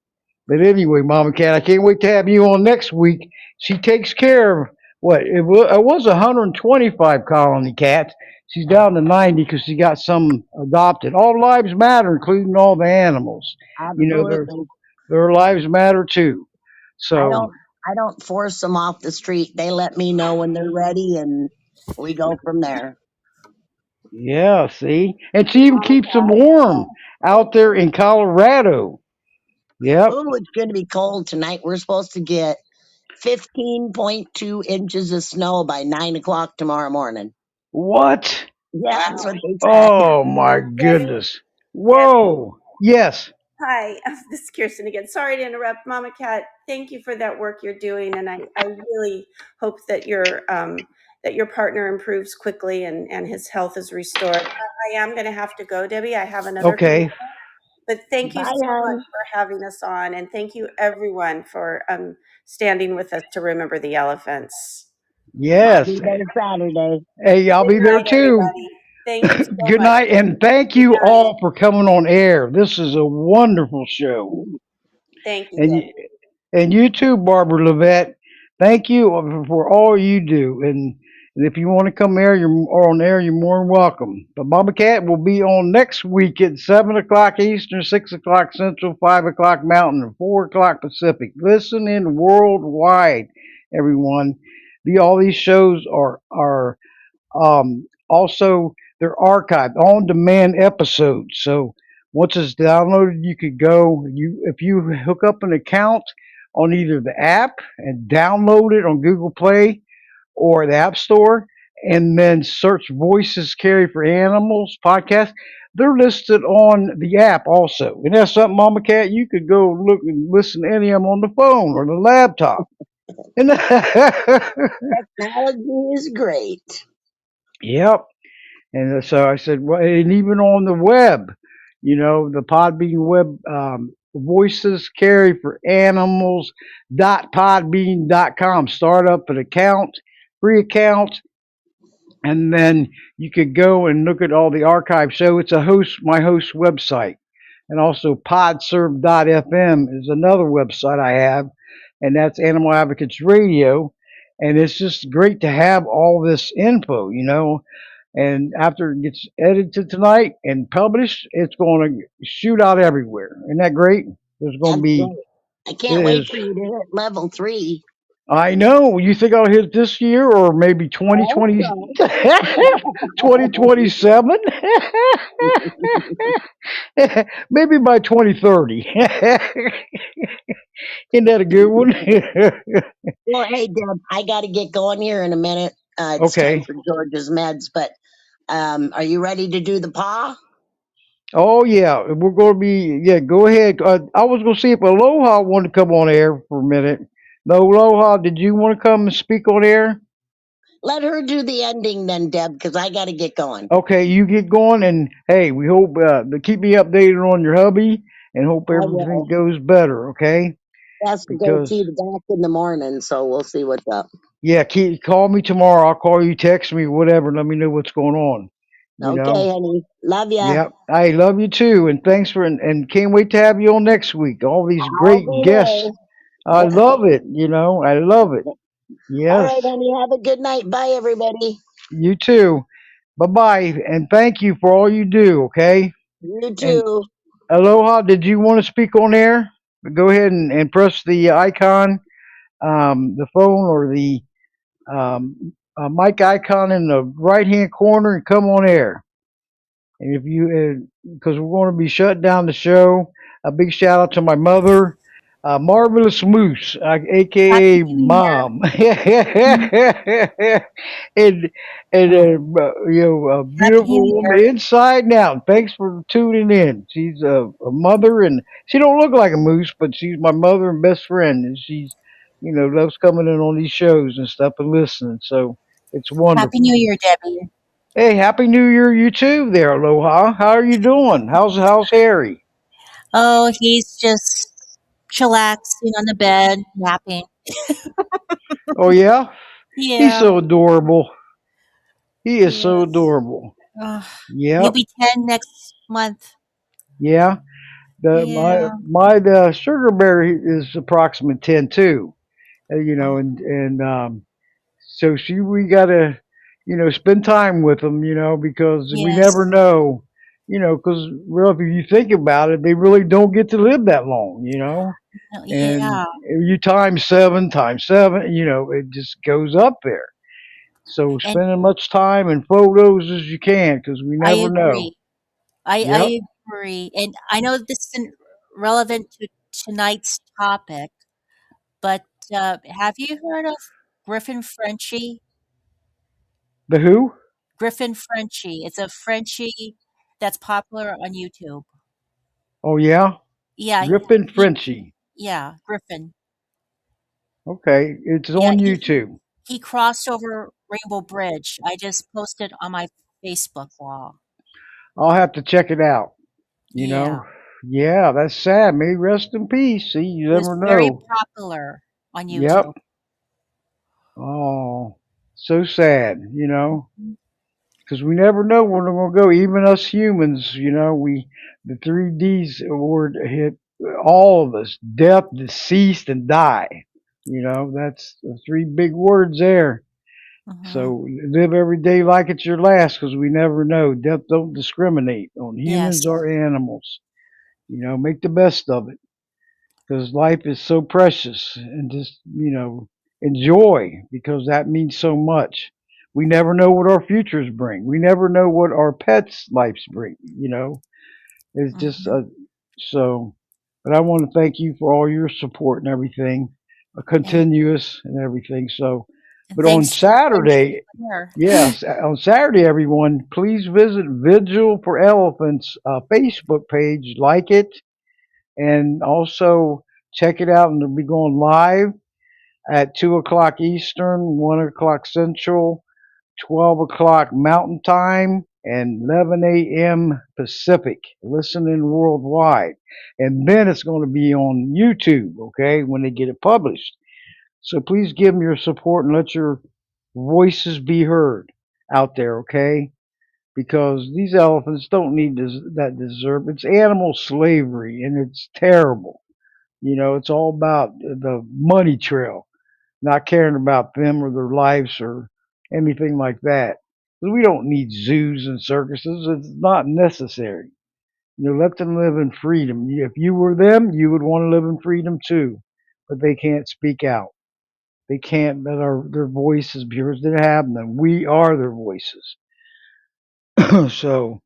Speaker 1: but anyway, Mama Cat, I can't wait to have you on next week. She takes care of what it was 125 colony cats. She's down to 90 because she got some adopted. All lives matter, including all the animals. You know,
Speaker 6: Absolutely.
Speaker 1: their lives matter too.
Speaker 6: I
Speaker 1: So
Speaker 6: don't I don't force them off the street. They let me know when they're ready, and we go from there.
Speaker 1: Yeah, see? And she even keeps them warm out there in Colorado. Yep.
Speaker 6: Ooh, it's going to be cold tonight. We're supposed to get 15.2 inches of snow by 9 o'clock tomorrow morning.
Speaker 1: What?
Speaker 6: Yeah, that's what they said.
Speaker 1: Oh my
Speaker 2: Debbie,
Speaker 1: goodness.
Speaker 2: Debbie.
Speaker 1: Whoa. Yes.
Speaker 2: Hi, this is Kirsten again. Sorry to interrupt, Mama Cat. Thank you for that work you're doing, and I really hope that your partner improves quickly and his health is restored. I am going to have to go, Debbie. I have another call,
Speaker 1: Okay.
Speaker 2: but thank you
Speaker 6: Bye,
Speaker 2: so much
Speaker 6: hon.
Speaker 2: for having us on, and thank you everyone for standing with us to remember the elephants.
Speaker 6: I'll be
Speaker 1: Yes.
Speaker 6: there Saturday.
Speaker 1: Hey, I'll
Speaker 2: Good
Speaker 1: be there
Speaker 2: night,
Speaker 1: too.
Speaker 2: everybody. Thank you so
Speaker 1: Good
Speaker 2: much.
Speaker 1: night, and thank
Speaker 2: Good
Speaker 1: you
Speaker 2: night.
Speaker 1: all for coming on air. This is a wonderful show.
Speaker 2: Thank you,
Speaker 1: And
Speaker 2: Debbie.
Speaker 1: you, and you too, Barbara Levette. Thank you for all you do. And if you want to come there, you're or on air, you're more than welcome. But Mama Cat will be on next week at 7 o'clock Eastern, 6 o'clock Central, 5 o'clock Mountain, and 4 o'clock Pacific. Listen in worldwide, everyone. All these shows are also, they're archived on demand episodes. So once it's downloaded, you could go. If you hook up an account on either the app and download it on Google Play or the App Store, and then search "Voices Carry for Animals" podcast. They're listed on the app also. And that's something, Mama Cat, you could go look and listen to any of them on the phone or the laptop. And
Speaker 6: Technology is great.
Speaker 1: yep. And so I said, well, and even on the web, the Podbean web, voices carry for animals .podbean.com. Start up an account, free account, and then you could go and look at all the archive show. It's my host website. And also podserve.fm is another website I have, and that's Animal Advocates Radio. And it's just great to have all this info. And after it gets edited tonight and published, it's going to shoot out everywhere. Isn't that great? There's going to
Speaker 6: That's
Speaker 1: be,
Speaker 6: great. I
Speaker 1: it
Speaker 6: can't wait
Speaker 1: is,
Speaker 6: for you to hit level 3.
Speaker 1: I know. You think I'll hit this year or maybe
Speaker 6: I hope
Speaker 1: 2020,
Speaker 6: so.
Speaker 1: 2027? Maybe by 2030. Isn't that a good one?
Speaker 6: Well, hey, Deb, I got to get going here in a minute. It's time
Speaker 1: Okay.
Speaker 6: for George's meds, but are you ready to do the paw?
Speaker 1: Oh yeah, we're going to be. Yeah, go ahead. I was going to see if Aloha wanted to come on air for a minute. No, Aloha, did you want to come and speak on air?
Speaker 6: Let her do the ending then, Deb, because I got to get going.
Speaker 1: Okay, you get going, and hey, we hope to keep me updated on your hubby, and hope
Speaker 6: I
Speaker 1: everything
Speaker 6: will.
Speaker 1: goes better. Okay,
Speaker 6: He has to go
Speaker 1: because
Speaker 6: see the doc in the morning, so we'll see what's up.
Speaker 1: yeah, call me tomorrow. I'll call you, text me, whatever. Let me know what's going on. You know.
Speaker 6: Okay, honey. Love ya.
Speaker 1: Yep. I love you too, and thanks and can't wait to have you on next week. All these
Speaker 6: I'll
Speaker 1: great
Speaker 6: be
Speaker 1: guests. I
Speaker 6: there.
Speaker 1: love it. I love it.
Speaker 6: All
Speaker 1: Yes.
Speaker 6: right, honey. Have a good night. Bye, everybody.
Speaker 1: You too. Bye bye, and thank you for all you do. Okay.
Speaker 6: You
Speaker 1: And
Speaker 6: too.
Speaker 1: Aloha, did you want to speak on air? Go ahead and press the icon, the phone or the mic icon in the right hand corner, and come on air. And if you, because we're going to be shutting down the show, a big shout out to my mother, Marvelous Moose,
Speaker 7: Happy
Speaker 1: aka
Speaker 7: New Year.
Speaker 1: Mom, and a
Speaker 7: Happy New
Speaker 1: beautiful woman
Speaker 7: Year.
Speaker 1: inside and out. Thanks for tuning in. She's a mother, and she don't look like a moose, but she's my mother and best friend, and she's loves coming in on these shows and stuff and listening. So it's
Speaker 7: Happy New
Speaker 1: wonderful.
Speaker 7: Year, Debbie.
Speaker 1: Hey, happy New Year, you too, there, Aloha. How are you doing? How's Harry?
Speaker 7: Oh, he's just chillaxing on the bed, napping.
Speaker 1: Oh yeah, he's
Speaker 7: Yeah,
Speaker 1: so adorable. He is
Speaker 7: he
Speaker 1: so
Speaker 7: is.
Speaker 1: adorable.
Speaker 7: Oh, he'll
Speaker 1: Yep.
Speaker 7: be 10 next month.
Speaker 1: Yeah.
Speaker 7: Yeah,
Speaker 1: The sugar bear is approximate 10 too.
Speaker 7: oh,
Speaker 1: And so we gotta spend time with him. Because we never
Speaker 7: yes.
Speaker 1: know. because well, if you think about it, they really don't get to live that long,
Speaker 7: No,
Speaker 1: and
Speaker 7: yeah,
Speaker 1: you times seven, it just goes up there. So
Speaker 7: and
Speaker 1: spend as much time and photos as you can because we
Speaker 7: I
Speaker 1: never know.
Speaker 7: agree.
Speaker 1: Yep.
Speaker 7: I agree. And I know this isn't relevant to tonight's topic, but have you heard of Griffin Frenchie?
Speaker 1: The who?
Speaker 7: Griffin Frenchie. It's a Frenchie that's popular on YouTube.
Speaker 1: Oh yeah,
Speaker 7: Yeah,
Speaker 1: Griffin
Speaker 7: he,
Speaker 1: Frenchie.
Speaker 7: yeah, Griffin.
Speaker 1: Okay, it's
Speaker 7: Yeah,
Speaker 1: on YouTube.
Speaker 7: he crossed over Rainbow Bridge. I just posted on my Facebook wall.
Speaker 1: I'll have to check it out. You
Speaker 7: Yeah,
Speaker 1: know, yeah, that's sad. May he rest in peace. See, you
Speaker 7: it was
Speaker 1: never
Speaker 7: very
Speaker 1: know.
Speaker 7: popular on
Speaker 1: Yep.
Speaker 7: YouTube.
Speaker 1: Oh, so sad.
Speaker 7: Mhm.
Speaker 1: Because we never know where they're going to go. Even us humans, the 3Ds word hit all of us: death, deceased, and die. That's the three big words there.
Speaker 7: Mhm.
Speaker 1: So live every day like it's your last, because we never know. Death don't discriminate on humans
Speaker 7: Yes.
Speaker 1: or animals. Make the best of it, because life is so precious, and just enjoy, because that means so much. We never know what our futures bring. We never know what our pets' lives bring. It's just
Speaker 7: Mhm.
Speaker 1: so. But I want to thank you for all your support and everything,
Speaker 7: And
Speaker 1: continuous and everything. So,
Speaker 7: and
Speaker 1: but on
Speaker 7: thanks for joining me
Speaker 1: Saturday,
Speaker 7: here.
Speaker 1: yes, on Saturday, everyone, please visit Vigil for Elephants Facebook page, like it, and also check it out. And it'll be going live at 2 o'clock Eastern, 1 o'clock Central, 12 o'clock Mountain Time, and 11 a.m. Pacific. Listening worldwide, and then it's going to be on YouTube. Okay, when they get it published. So please give them your support and let your voices be heard out there. Okay, because these elephants don't need that deserve. It's animal slavery, and it's terrible. It's all about the money trail, not caring about them or their lives or anything like that. 'Cause we don't need zoos and circuses. It's not necessary. Let them live in freedom. If you were them, you would want to live in freedom too. But they can't speak out. They can't let their voices be heard. They have them. We are their voices. So,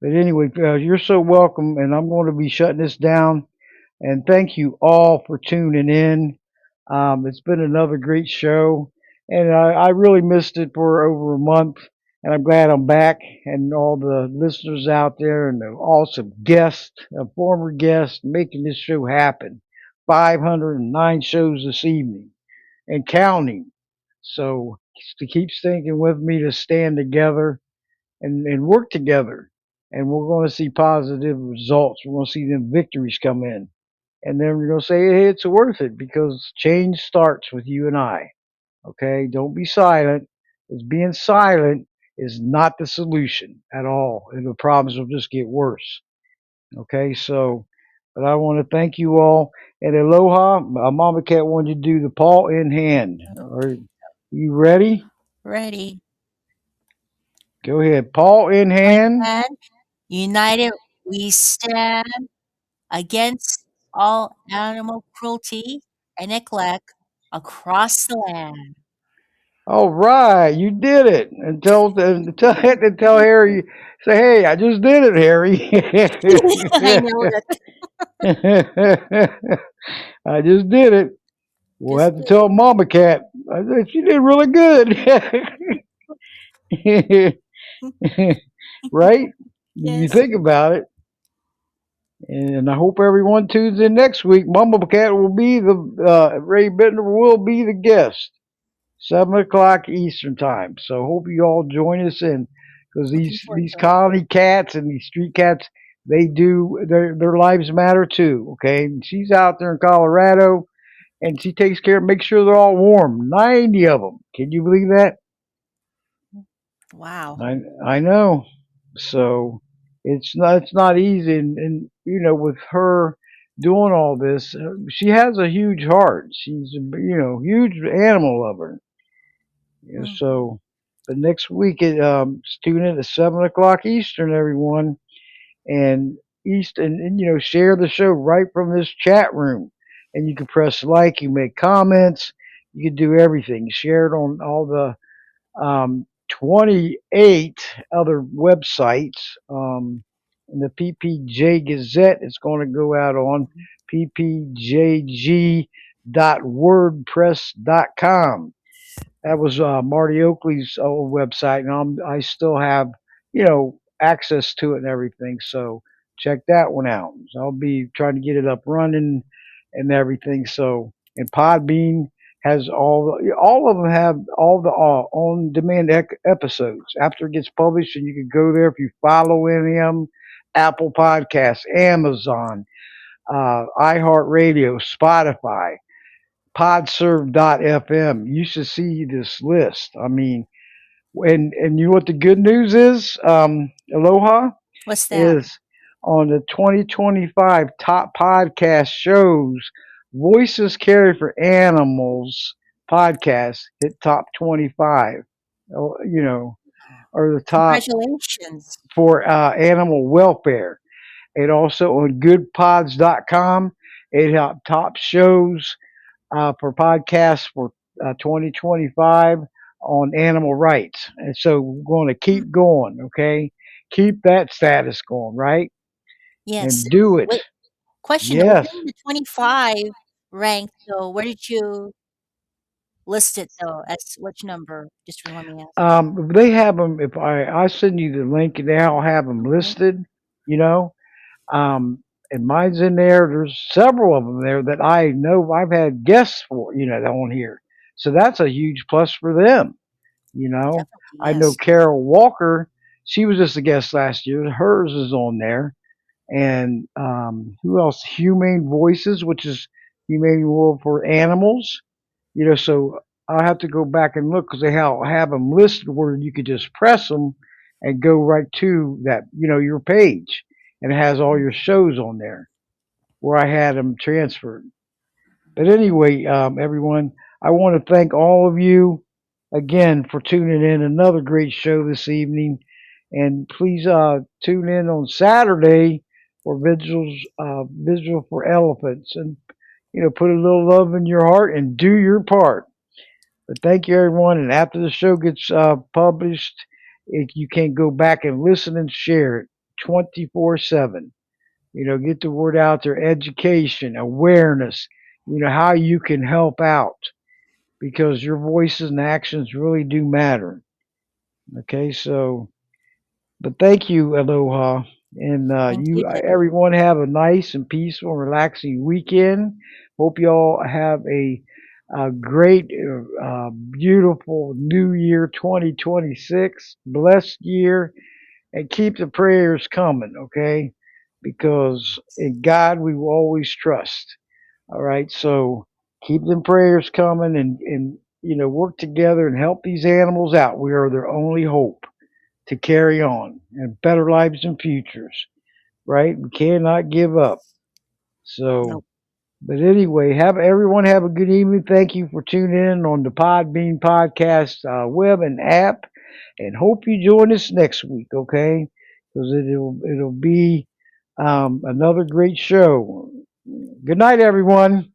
Speaker 1: but anyway, you're so welcome, and I'm going to be shutting this down. And thank you all for tuning in. It's been another great show, and I really missed it for over a month. And I'm glad I'm back, and all the listeners out there, and the awesome guests, former guests, making this show happen. 509 shows this evening and counting. So to keep sticking with me, to stand together and work together, and we're going to see positive results. We're going to see them victories come in, and then we're going to say, hey, it's worth it, because change starts with you and I. Okay, don't be silent, because being silent is not the solution at all, and the problems will just get worse. Okay, so, but I want to thank you all, and aloha. Mama Cat wanted you to do the paw in hand. Are you ready?
Speaker 7: Ready.
Speaker 1: Go ahead, paw in
Speaker 7: One
Speaker 1: hand.
Speaker 7: hand, united we stand against all animal cruelty and neglect across the land.
Speaker 1: All right, you did it. And tell Harry, say, hey, I just did it, Harry.
Speaker 7: I know that.
Speaker 1: I just did it. We'll
Speaker 7: Just
Speaker 1: have to
Speaker 7: did
Speaker 1: tell Mama Cat. I said she did really good. Right? You
Speaker 7: yes.
Speaker 1: think about it. And I hope everyone tunes in next week. Mama Cat will be Ray Bittner will be the guest. 7 o'clock Eastern time. So hope you all join us in, because
Speaker 7: Looking
Speaker 1: these
Speaker 7: forward
Speaker 1: these
Speaker 7: to it.
Speaker 1: colony cats and these street cats, they do their lives matter too. Okay, and she's out there in Colorado, and she takes care, makes sure they're all warm. 90 of them. Can you believe that?
Speaker 7: Wow.
Speaker 1: I know. So it's not easy, and with her doing all this, she has a huge heart. She's a huge animal lover. Yeah,
Speaker 7: Mhm.
Speaker 1: so, but next week, tune in at 7 o'clock Eastern, everyone. and share the show right from this chat room. And you can press like, you make comments, you can do everything. Share it on all the 28 other websites. And the PPJ Gazette is going to go out on ppjg.wordpress.com. That was Marty Oakley's old website, and I still have access to it and everything. So check that one out. So I'll be trying to get it up running and everything. So, and Podbean has all of them have all the on demand episodes after it gets published, and you can go there if you follow any of them. Apple Podcasts, Amazon, iHeartRadio, Spotify, Podserve.fm. You should see this list. I mean, and you know what the good news is? Aloha
Speaker 7: What's that?
Speaker 1: is on the 2025 top podcast shows. Voices Carry for Animals podcast hit top 25. Or the top
Speaker 7: Congratulations.
Speaker 1: for animal welfare. And also on goodpods.com, it helped top shows for podcasts for 2025 on animal rights. And so we're going to keep going, okay? Keep that status going, right?
Speaker 7: Yes.
Speaker 1: And do it.
Speaker 7: Wait, question.
Speaker 1: Yes.
Speaker 7: Within the 25 ranked, though, where did you list it, though? As which number? Just let me ask.
Speaker 1: They have them. If I send you the link, and I'll have them listed. You know, and mine's in there. There's several of them there that I know I've had guests for. On here, so that's a huge plus for them.
Speaker 7: Definitely,
Speaker 1: I know
Speaker 7: yes.
Speaker 1: Carol Walker. She was just a guest last year. Hers is on there, and who else? Humane Voices, which is Humane World for Animals. So I'll have to go back and look because they have them listed where you could just press them and go right to that, your page, and it has all your shows on there where I had them transferred. But anyway, everyone, I want to thank all of you again for tuning in. Another great show this evening, and please tune in on Saturday for Vigil for Elephants, and put a little love in your heart and do your part. But thank you, everyone. And after the show gets published, you can go back and listen and share it 24/7. Get the word out there, education, awareness, how you can help out because your voices and actions really do matter. Okay, so, but thank you, Aloha. And
Speaker 7: Thank you, Debbie.
Speaker 1: everyone, have a nice and peaceful, relaxing weekend. Hope you all have a great, beautiful New Year 2026, blessed year, and keep the prayers coming, okay? Because in God we will always trust. All right, so keep them prayers coming, and work together and help these animals out. We are their only hope to carry on and better lives and futures. Right? We cannot give up. So,
Speaker 7: Nope.
Speaker 1: but anyway, everyone have a good evening. Thank you for tuning in on the Podbean podcast web and app, and hope you join us next week. Okay, because it'll be another great show. Good night, everyone.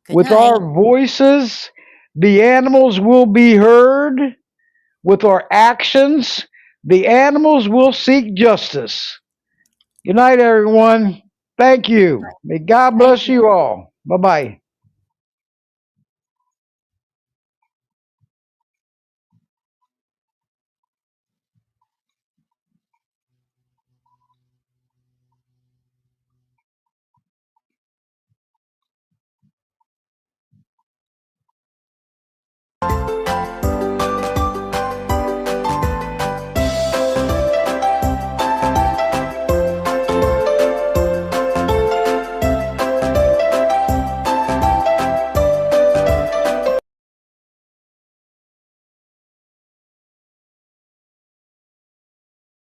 Speaker 7: Good
Speaker 1: With
Speaker 7: night.
Speaker 1: our voices, the animals will be heard. With our actions, the animals will seek justice. Good night, everyone. Thank you. May God bless you all. Bye bye.